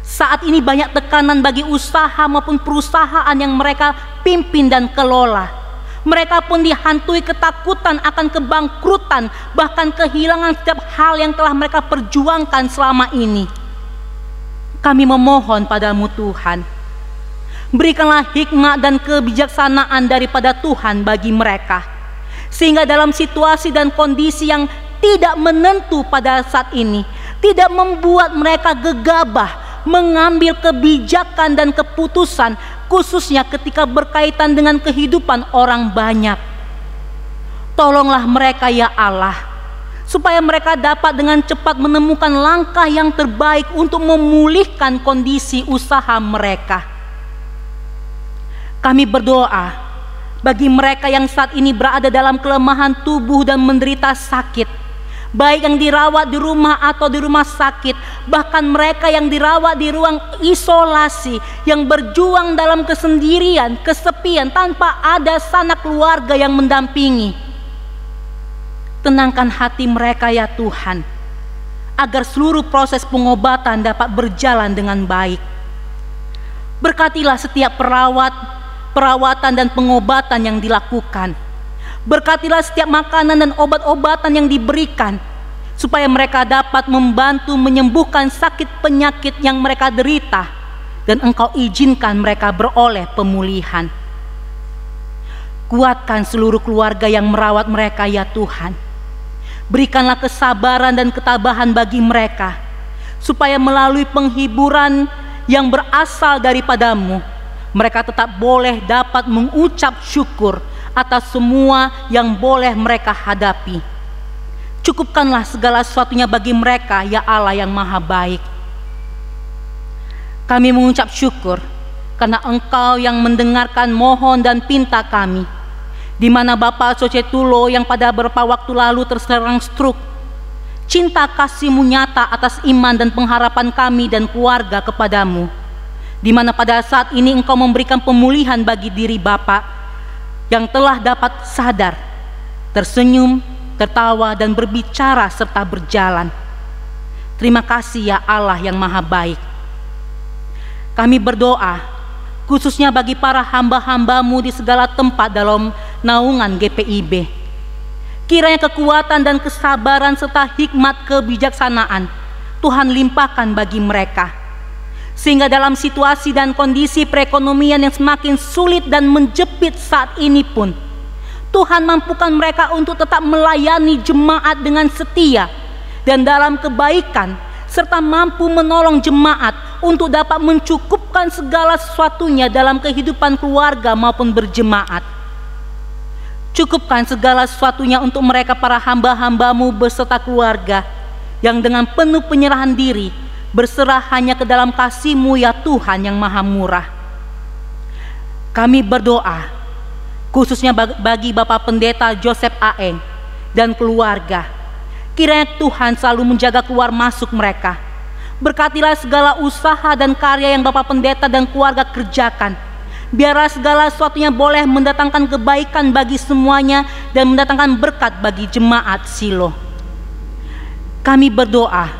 Saat ini banyak tekanan bagi usaha maupun perusahaan yang mereka pimpin dan kelola. Mereka pun dihantui ketakutan akan kebangkrutan, bahkan kehilangan setiap hal yang telah mereka perjuangkan selama ini. Kami memohon padamu Tuhan, berikanlah hikmat dan kebijaksanaan daripada Tuhan bagi mereka, sehingga dalam situasi dan kondisi yang tidak menentu pada saat ini, tidak membuat mereka gegabah mengambil kebijakan dan keputusan, khususnya ketika berkaitan dengan kehidupan orang banyak. Tolonglah mereka ya Allah, supaya mereka dapat dengan cepat menemukan langkah yang terbaik untuk memulihkan kondisi usaha mereka. Kami berdoa bagi mereka yang saat ini berada dalam kelemahan tubuh dan menderita sakit, baik yang dirawat di rumah atau di rumah sakit, bahkan mereka yang dirawat di ruang isolasi, yang berjuang dalam kesendirian, kesepian, tanpa ada sanak keluarga yang mendampingi. Tenangkan hati mereka ya Tuhan, agar seluruh proses pengobatan dapat berjalan dengan baik. Berkatilah setiap perawatan dan pengobatan yang dilakukan. Berkatilah setiap makanan dan obat-obatan yang diberikan, supaya mereka dapat membantu menyembuhkan sakit penyakit yang mereka derita, dan Engkau izinkan mereka beroleh pemulihan. Kuatkan seluruh keluarga yang merawat mereka ya Tuhan. Berikanlah kesabaran dan ketabahan bagi mereka, supaya melalui penghiburan yang berasal daripadamu, mereka tetap boleh dapat mengucap syukur atas semua yang boleh mereka hadapi. Cukupkanlah segala sesuatunya bagi mereka ya Allah yang maha baik. Kami mengucap syukur karena Engkau yang mendengarkan mohon dan pinta kami, di mana Bapak Socetulo yang pada beberapa waktu lalu terserang stroke. Cinta kasih-Mu nyata atas iman dan pengharapan kami dan keluarga kepadamu, di mana pada saat ini Engkau memberikan pemulihan bagi diri Bapak yang telah dapat sadar, tersenyum, tertawa, dan berbicara serta berjalan. Terima kasih ya Allah yang maha baik. Kami berdoa khususnya bagi para hamba-hamba-Mu di segala tempat dalam naungan GPIB. Kiranya kekuatan dan kesabaran serta hikmat kebijaksanaan Tuhan limpahkan bagi mereka, sehingga dalam situasi dan kondisi perekonomian yang semakin sulit dan menjepit saat ini pun, Tuhan mampukan mereka untuk tetap melayani jemaat dengan setia dan dalam kebaikan, serta mampu menolong jemaat untuk dapat mencukupkan segala sesuatunya dalam kehidupan keluarga maupun berjemaat. Cukupkan segala sesuatunya untuk mereka para hamba-hamba-Mu beserta keluarga, yang dengan penuh penyerahan diri berserah hanya ke dalam kasih-Mu ya Tuhan yang maha murah. Kami berdoa khususnya bagi Bapak Pendeta Joseph Aeng dan keluarga. Kiranya Tuhan selalu menjaga keluar masuk mereka. Berkatilah segala usaha dan karya yang Bapak Pendeta dan keluarga kerjakan. Biarlah segala sesuatunya boleh mendatangkan kebaikan bagi semuanya dan mendatangkan berkat bagi jemaat Silo. Kami berdoa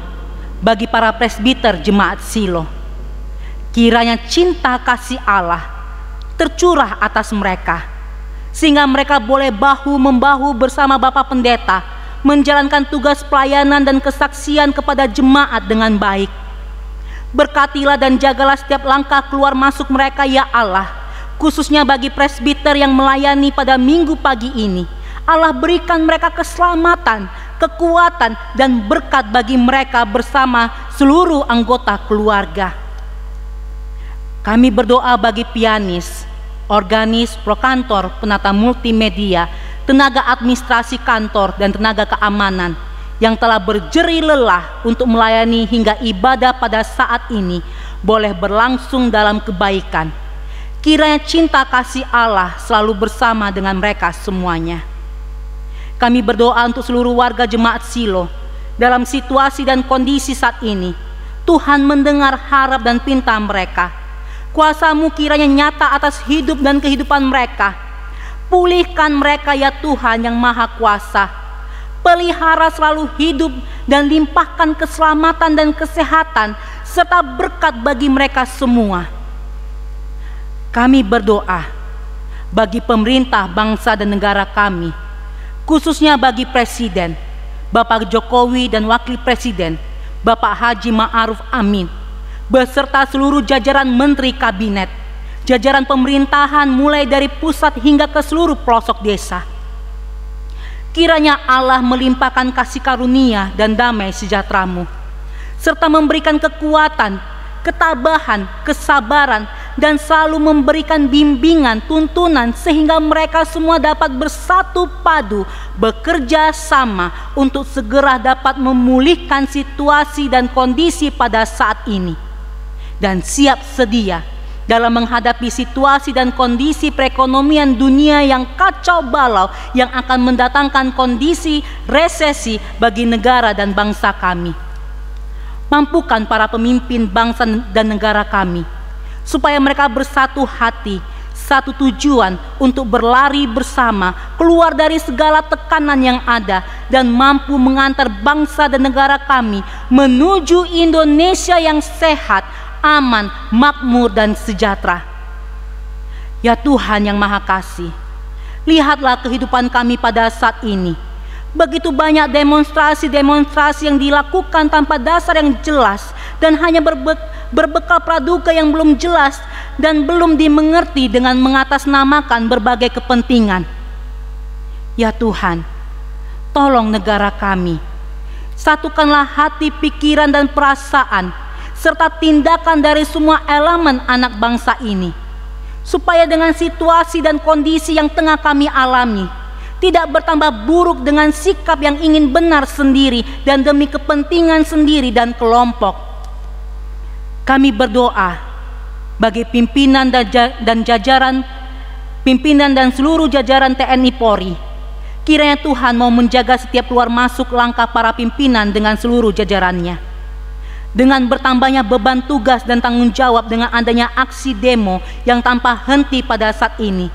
bagi para presbiter jemaat Silo. Kiranya cinta kasih Allah tercurah atas mereka, sehingga mereka boleh bahu-membahu bersama Bapak Pendeta menjalankan tugas pelayanan dan kesaksian kepada jemaat dengan baik. Berkatilah dan jagalah setiap langkah keluar masuk mereka ya Allah, khususnya bagi presbiter yang melayani pada minggu pagi ini. Allah berikan mereka keselamatan, kekuatan, dan berkat bagi mereka bersama seluruh anggota keluarga. Kami berdoa bagi pianis, organis, prokantor, penata multimedia, tenaga administrasi kantor, dan tenaga keamanan yang telah berjerih lelah untuk melayani hingga ibadah pada saat ini boleh berlangsung dalam kebaikan. Kiranya cinta kasih Allah selalu bersama dengan mereka semuanya. Kami berdoa untuk seluruh warga jemaat Silo dalam situasi dan kondisi saat ini. Tuhan mendengar harap dan pinta mereka. Kuasa-Mu kiranya nyata atas hidup dan kehidupan mereka. Pulihkan mereka ya Tuhan yang Maha Kuasa. Pelihara selalu hidup dan limpahkan keselamatan dan kesehatan serta berkat bagi mereka semua. Kami berdoa bagi pemerintah bangsa dan negara kami, khususnya bagi Presiden, Bapak Jokowi dan Wakil Presiden, Bapak Haji Ma'ruf Amin, beserta seluruh jajaran Menteri Kabinet, jajaran pemerintahan mulai dari pusat hingga ke seluruh pelosok desa. Kiranya Allah melimpahkan kasih karunia dan damai sejahtera-Mu, serta memberikan kekuatan, ketabahan, kesabaran, dan selalu memberikan bimbingan, tuntunan, sehingga mereka semua dapat bersatu padu, bekerja sama untuk segera dapat memulihkan situasi dan kondisi pada saat ini, dan siap sedia dalam menghadapi situasi dan kondisi perekonomian dunia yang kacau balau yang akan mendatangkan kondisi resesi bagi negara dan bangsa kami. Mampukan para pemimpin bangsa dan negara kami supaya mereka bersatu hati, satu tujuan untuk berlari bersama keluar dari segala tekanan yang ada dan mampu mengantar bangsa dan negara kami menuju Indonesia yang sehat, aman, makmur, dan sejahtera. Ya Tuhan yang Maha Kasih, lihatlah kehidupan kami pada saat ini. Begitu banyak demonstrasi-demonstrasi yang dilakukan tanpa dasar yang jelas dan hanya berbekal praduga yang belum jelas dan belum dimengerti dengan mengatasnamakan berbagai kepentingan. Ya Tuhan, tolong negara kami, satukanlah hati, pikiran, dan perasaan serta tindakan dari semua elemen anak bangsa ini, supaya dengan situasi dan kondisi yang tengah kami alami tidak bertambah buruk dengan sikap yang ingin benar sendiri dan demi kepentingan sendiri dan kelompok. Kami berdoa bagi pimpinan dan jajaran pimpinan dan seluruh jajaran TNI Polri. Kiranya Tuhan mau menjaga setiap keluar masuk langkah para pimpinan dengan seluruh jajarannya. Dengan bertambahnya beban tugas dan tanggung jawab dengan adanya aksi demo yang tanpa henti pada saat ini,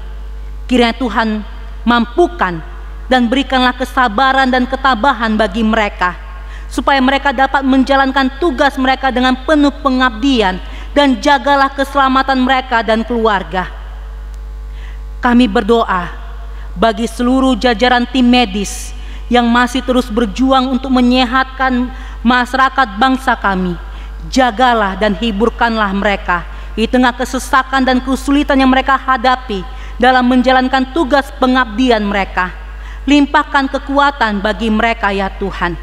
kiranya Tuhan mampukan dan berikanlah kesabaran dan ketabahan bagi mereka, supaya mereka dapat menjalankan tugas mereka dengan penuh pengabdian, dan jagalah keselamatan mereka dan keluarga. Kami berdoa bagi seluruh jajaran tim medis yang masih terus berjuang untuk menyehatkan masyarakat bangsa kami. Jagalah dan hiburkanlah mereka di tengah kesesakan dan kesulitan yang mereka hadapi dalam menjalankan tugas pengabdian mereka. Limpahkan kekuatan bagi mereka ya Tuhan.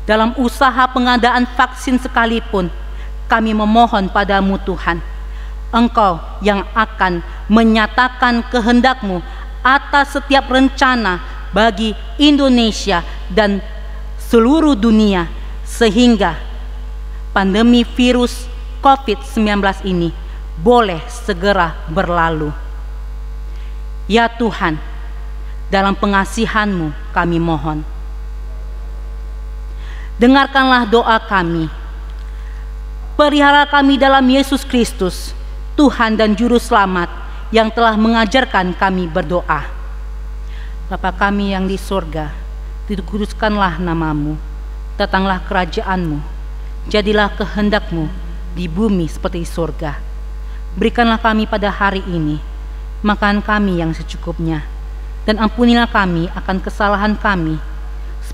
Dalam usaha pengadaan vaksin sekalipun, kami memohon padamu Tuhan, Engkau yang akan menyatakan kehendak-Mu atas setiap rencana bagi Indonesia dan seluruh dunia, sehingga pandemi virus COVID-19 ini boleh segera berlalu. Ya Tuhan, dalam pengasihan-Mu kami mohon, dengarkanlah doa kami. Pelihara kami dalam Yesus Kristus, Tuhan dan Juru Selamat, yang telah mengajarkan kami berdoa. Bapa kami yang di surga, dikuduskanlah nama-Mu, datanglah kerajaan-Mu, jadilah kehendak-Mu di bumi seperti di surga. Berikanlah kami pada hari ini makan kami yang secukupnya, dan ampunilah kami akan kesalahan kami,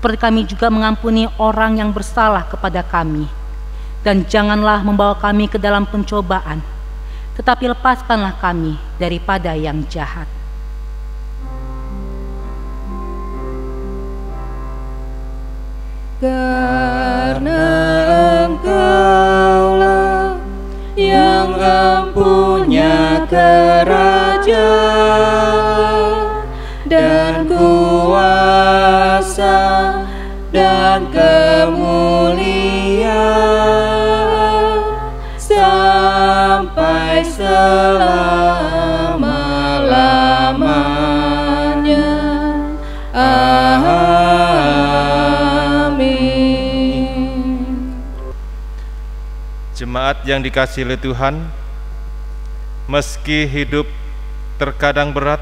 seperti kami juga mengampuni orang yang bersalah kepada kami. Dan janganlah membawa kami ke dalam pencobaan, tetapi lepaskanlah kami daripada yang jahat. Karena Engkaulah yang empunya kerajaan dan kuasa dan kemuliaan sampai selama-lamanya. Amin. Jemaat yang dikasihi oleh Tuhan, meski hidup terkadang berat,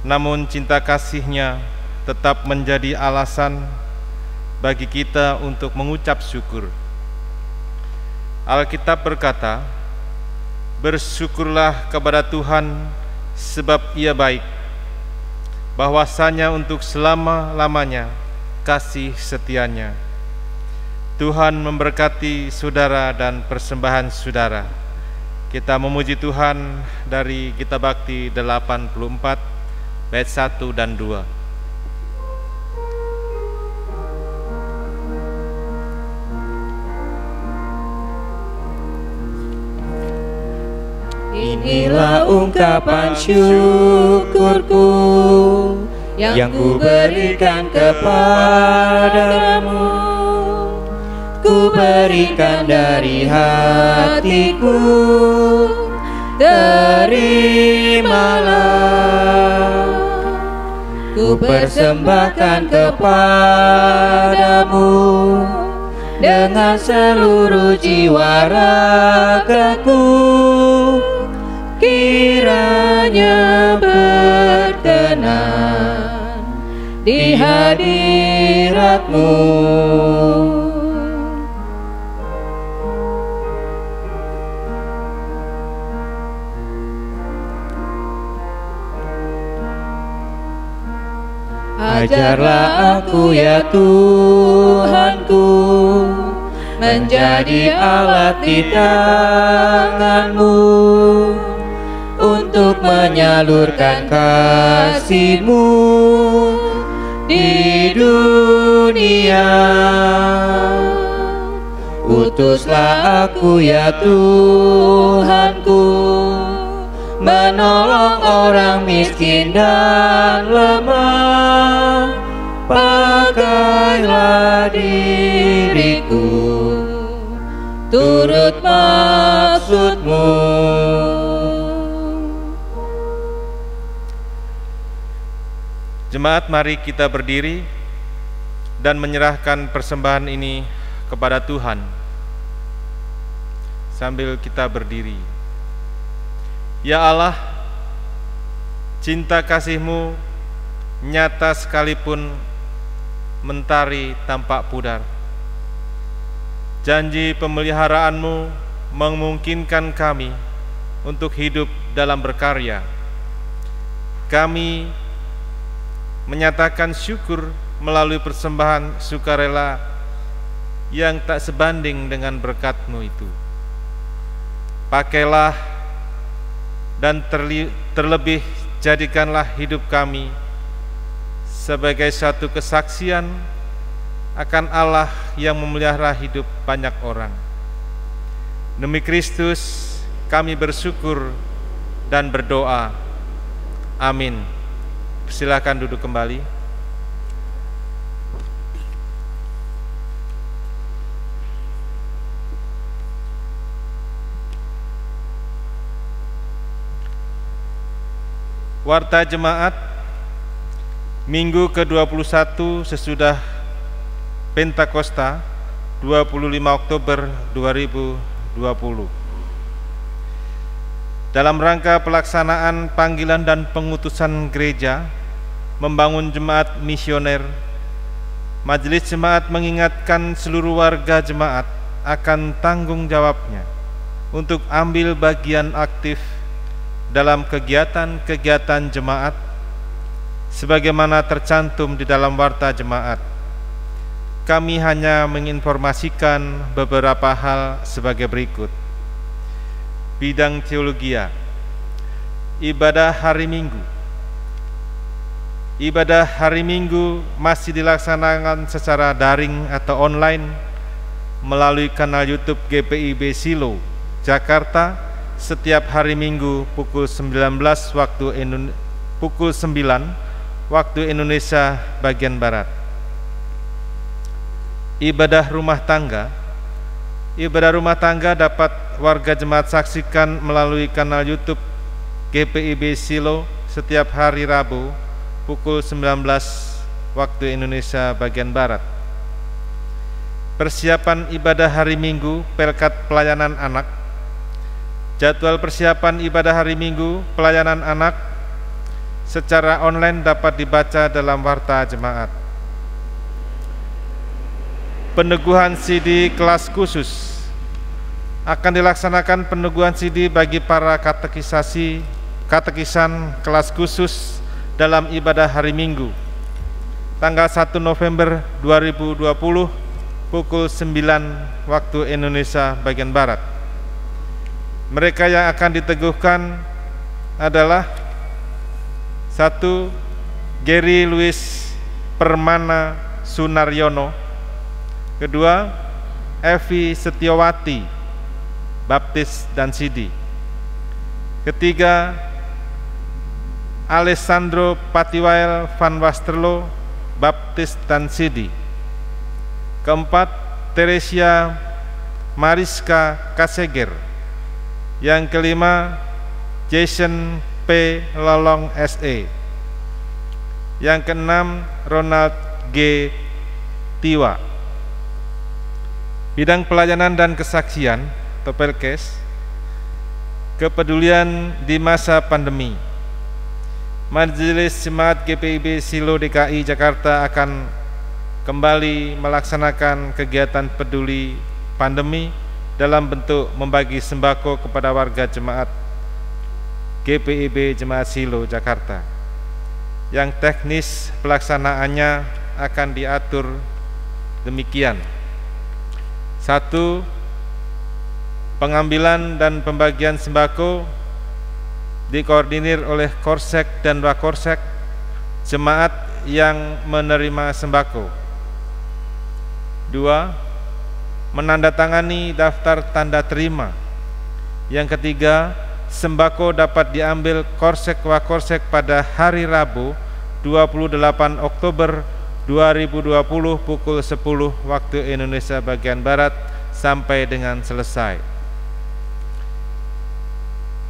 namun cinta kasih-Nya tetap menjadi alasan bagi kita untuk mengucap syukur. Alkitab berkata, "Bersyukurlah kepada Tuhan sebab Ia baik, bahwasanya untuk selama-lamanya kasih setia-Nya." Tuhan memberkati saudara dan persembahan saudara. Kita memuji Tuhan dari Kitab Bakti 84 bait 1 dan 2. Inilah ungkapan syukurku yang ku berikan kepadamu. Ku berikan dari hatiku, terimalah. Ku persembahkan kepadamu dengan seluruh jiwa ragaku. Kiranya berkenan di hadirat-Mu. Ajarlah aku ya Tuhanku, menjadi alat di tangan-Mu untuk menyalurkan kasih-Mu di dunia. Utuslah aku ya Tuhanku, menolong orang miskin dan lemah. Pakailah diriku turut maksud-Mu. Jemaat, mari kita berdiri dan menyerahkan persembahan ini kepada Tuhan. Sambil kita berdiri, ya Allah, cinta kasih-Mu nyata sekalipun mentari tampak pudar. Janji pemeliharaanmu memungkinkan kami untuk hidup dalam berkarya. Kami menyatakan syukur melalui persembahan sukarela yang tak sebanding dengan berkat-Mu itu. Pakailah dan terlebih jadikanlah hidup kami sebagai satu kesaksian akan Allah yang memelihara hidup banyak orang. Demi Kristus kami bersyukur dan berdoa. Amin. Silakan duduk kembali. Warta Jemaat Minggu ke-21 sesudah Pentakosta 25 Oktober 2020. Dalam rangka pelaksanaan panggilan dan pengutusan gereja membangun jemaat misioner, Majelis Jemaat mengingatkan seluruh warga jemaat akan tanggung jawabnya untuk ambil bagian aktif dalam kegiatan-kegiatan jemaat sebagaimana tercantum di dalam warta jemaat. Kami hanya menginformasikan beberapa hal sebagai berikut. Bidang teologia, ibadah hari Minggu. Ibadah hari Minggu masih dilaksanakan secara daring atau online melalui kanal YouTube GPIB Silo, Jakarta setiap hari Minggu pukul 9 waktu Indonesia bagian Barat. Ibadah rumah tangga. Ibadah rumah tangga dapat warga jemaat saksikan melalui kanal YouTube GPIB Silo setiap hari Rabu pukul 19 waktu Indonesia bagian Barat. Persiapan ibadah hari Minggu Pelkat Pelayanan Anak. Jadwal persiapan ibadah hari Minggu pelayanan anak secara online dapat dibaca dalam warta jemaat. Peneguhan CD kelas khusus. Akan dilaksanakan peneguhan CD bagi para katekisan kelas khusus dalam ibadah hari Minggu tanggal 1 November 2020 pukul 9 waktu Indonesia bagian Barat. Mereka yang akan diteguhkan adalah 1. Gary Louis Permana Sunaryono. 2. Evi Setiawati, Baptis dan CD. 3. Alessandro Patiwael Van Wasterlo, Baptis dan CD. 4. Teresia Mariska Kaseger. Yang 5. Jason P. Lolong SE. Yang 6. Ronald G. Tiwa. Bidang pelayanan dan kesaksian atau Pelkes. Kepedulian di masa pandemi. Majelis Jemaat GPIB Silo DKI Jakarta akan kembali melaksanakan kegiatan peduli pandemi dalam bentuk membagi sembako kepada warga jemaat GPIB Jemaat Silo Jakarta. Yang teknis pelaksanaannya akan diatur demikian. 1. Pengambilan dan pembagian sembako dikoordinir oleh Korsek dan Wakorsek jemaat yang menerima sembako. 2. Menandatangani daftar tanda terima. Yang 3. Sembako dapat diambil Korsek Wakorsek pada hari Rabu 28 Oktober 2020 pukul 10 waktu Indonesia bagian Barat sampai dengan selesai.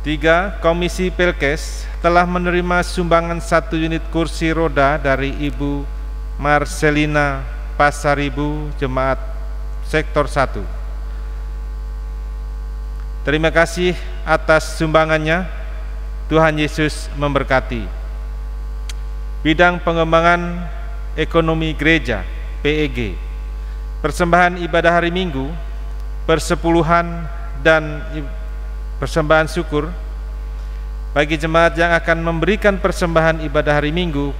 3. Komisi Pelkes telah menerima sumbangan 1 unit kursi roda dari Ibu Marcelina Pasaribu, Jemaat Sektor 1. Terima kasih atas sumbangannya. Tuhan Yesus memberkati. Bidang pengembangan ekonomi gereja PEG. Persembahan ibadah hari Minggu, persepuluhan dan persembahan syukur bagi jemaat yang akan memberikan persembahan ibadah hari Minggu,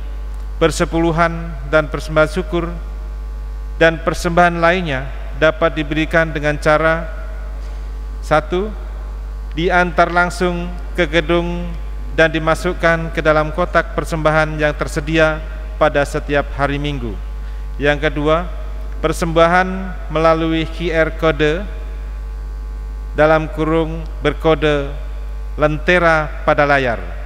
persepuluhan dan persembahan syukur dan persembahan lainnya dapat diberikan dengan cara 1. Diantar langsung ke gedung dan dimasukkan ke dalam kotak persembahan yang tersedia pada setiap hari Minggu. Yang kedua, persembahan melalui QR code dalam kurung berkode lentera pada layar.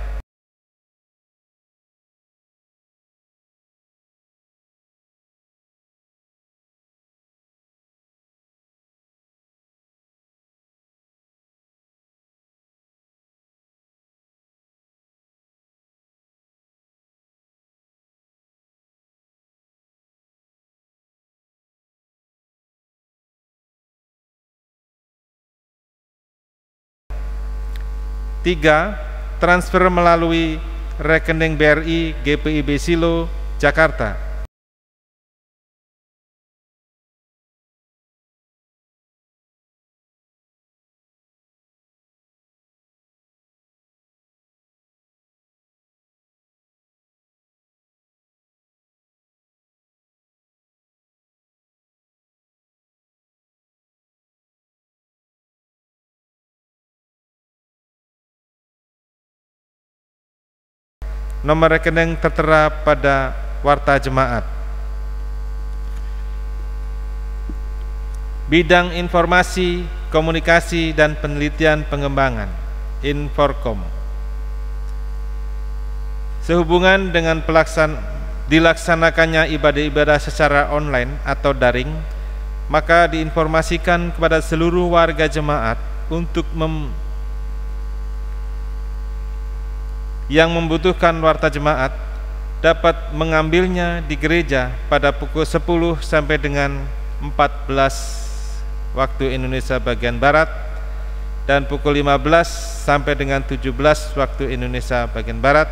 Tiga, transfer melalui rekening BRI GPIB Silo Jakarta Nomor rekening tertera pada warta jemaat. Bidang Informasi, Komunikasi dan Penelitian Pengembangan, Inforkom. Sehubungan dengan dilaksanakannya ibadah-ibadah secara online atau daring, maka diinformasikan kepada seluruh warga jemaat untuk yang membutuhkan warta jemaat dapat mengambilnya di gereja pada pukul 10 sampai dengan 14 waktu Indonesia bagian Barat dan pukul 15 sampai dengan 17 waktu Indonesia bagian Barat,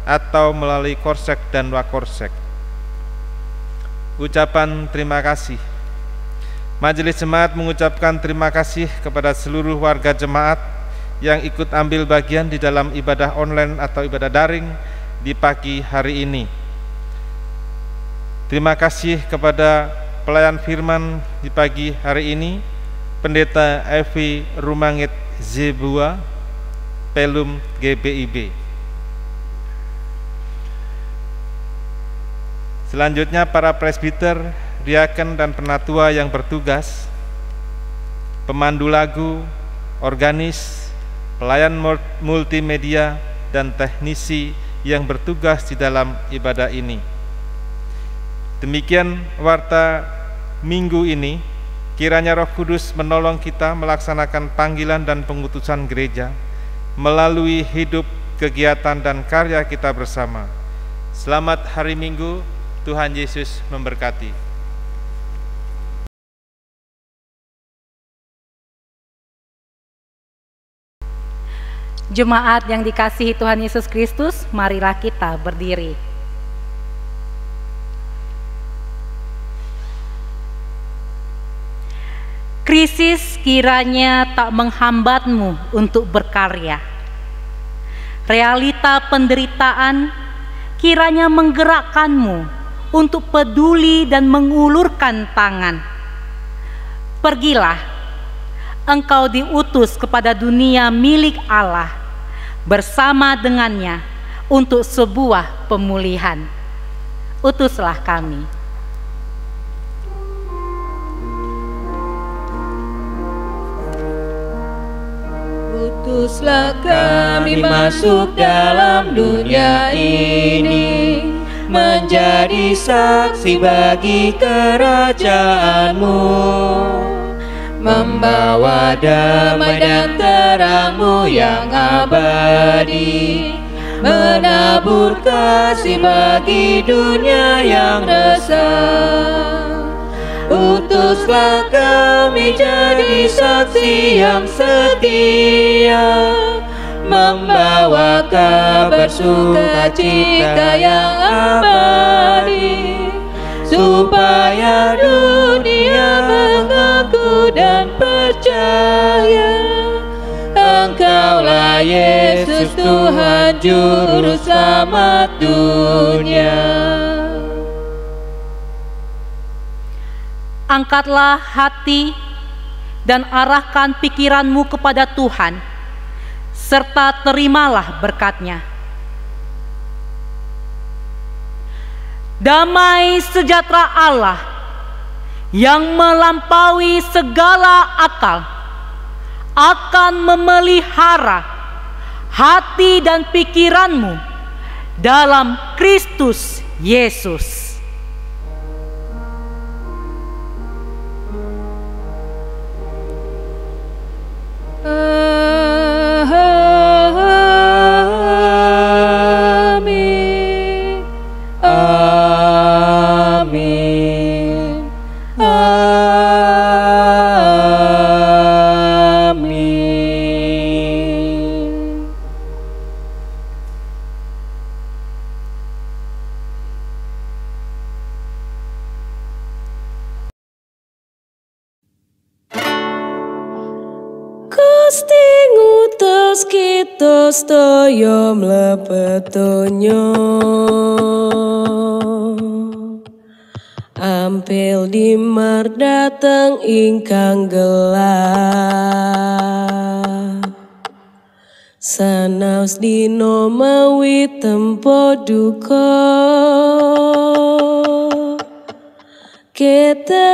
atau melalui Korsek dan Wakorsek. Ucapan terima kasih. Majelis Jemaat mengucapkan terima kasih kepada seluruh warga jemaat yang ikut ambil bagian di dalam ibadah online atau ibadah daring di pagi hari ini. Terima kasih kepada pelayan firman di pagi hari ini, Pendeta Evi Rumangit Zebua, Pelum GBIB. Selanjutnya para presbiter, diaken dan penatua yang bertugas, pemandu lagu, organis, pelayan multimedia, dan teknisi yang bertugas di dalam ibadah ini. Demikian warta minggu ini. Kiranya Roh Kudus menolong kita melaksanakan panggilan dan pengutusan gereja melalui hidup, kegiatan, dan karya kita bersama. Selamat hari Minggu, Tuhan Yesus memberkati. Jemaat yang dikasihi Tuhan Yesus Kristus, marilah kita berdiri. Krisis kiranya tak menghambatmu untuk berkarya. Realita penderitaan kiranya menggerakkanmu untuk peduli dan mengulurkan tangan. Pergilah, engkau diutus kepada dunia milik Allah, bersama dengannya untuk sebuah pemulihan. Utuslah kami. Utuslah kami masuk dalam dunia ini, menjadi saksi bagi kerajaan-Mu, membawa damai dan terang-Mu yang abadi, menabur kasih bagi dunia yang resah. Utuslah kami jadi saksi yang setia, membawa kabar sukacita yang abadi, supaya dunia mengaku dan percaya Engkaulah Yesus Tuhan Juru Selamat dunia. Angkatlah hati dan arahkan pikiranmu kepada Tuhan, serta terimalah berkat-Nya. Damai sejahtera Allah yang melampaui segala akal akan memelihara hati dan pikiranmu dalam Kristus Yesus. Amin. Amin. Amin. Gusti ngutus kita sedaya mlebet donya, ampil dimar dateng ingkang gelap, Sanaus dino mawi tempo duka kita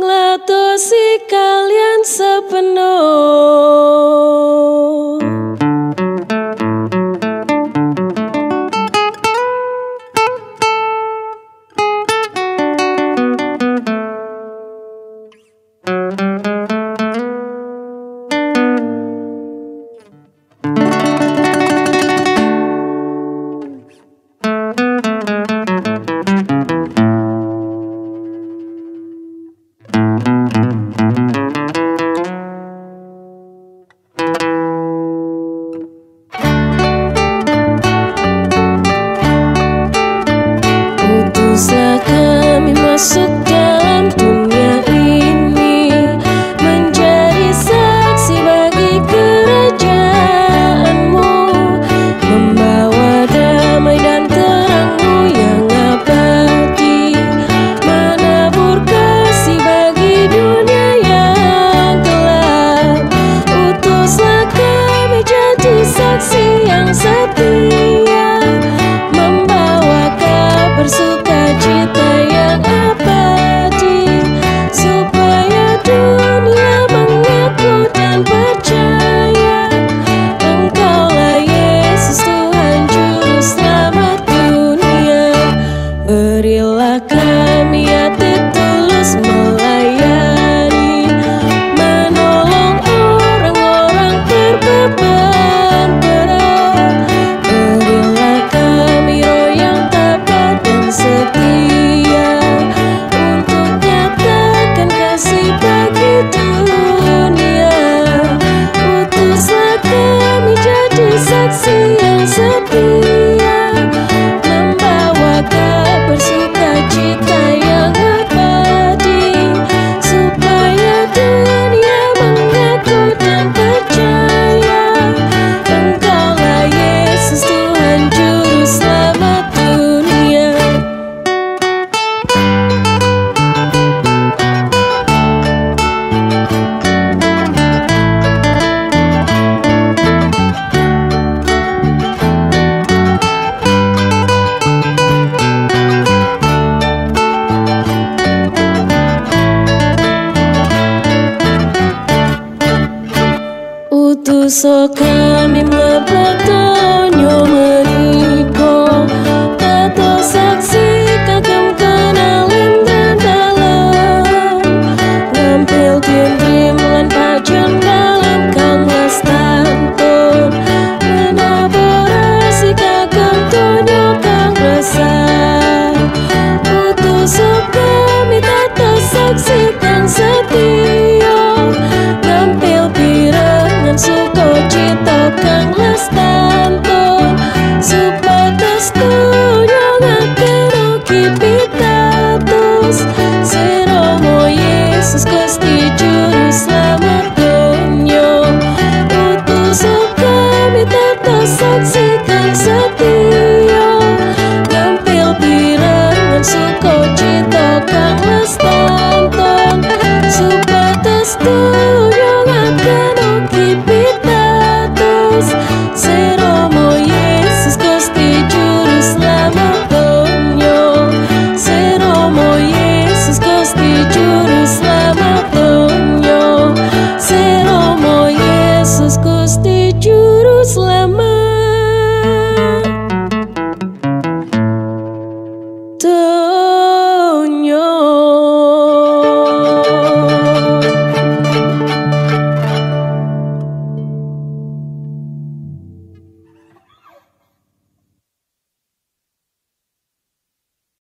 nglatosi kalian sepenuh. Utuslah kami masuk dalam dunia ini, menjadi saksi bagi kerajaan-Mu, membawa damai dan terang-Mu yang abadi, menabur kasih bagi dunia yang gelap. Utuslah kami jadi saksi yang setia, membawa kabar sukacita yang abadi, supaya dunia mengaku dan percaya Engkaulah Yesus Tuhan Juru Selamat dunia. Berilah kami hati tulus melayani, menolong orang-orang berbeban berat. Berilah kami roh yang taat dan setia, untuk nyatakan kasih bagi dunia. Utuslah kami jadi saksi yang setia, membawa kabar sukacita yang abadi, supaya dunia mengaku dan percaya Engkaulah Yesus Tuhan Juru Selamat dunia. Utuslah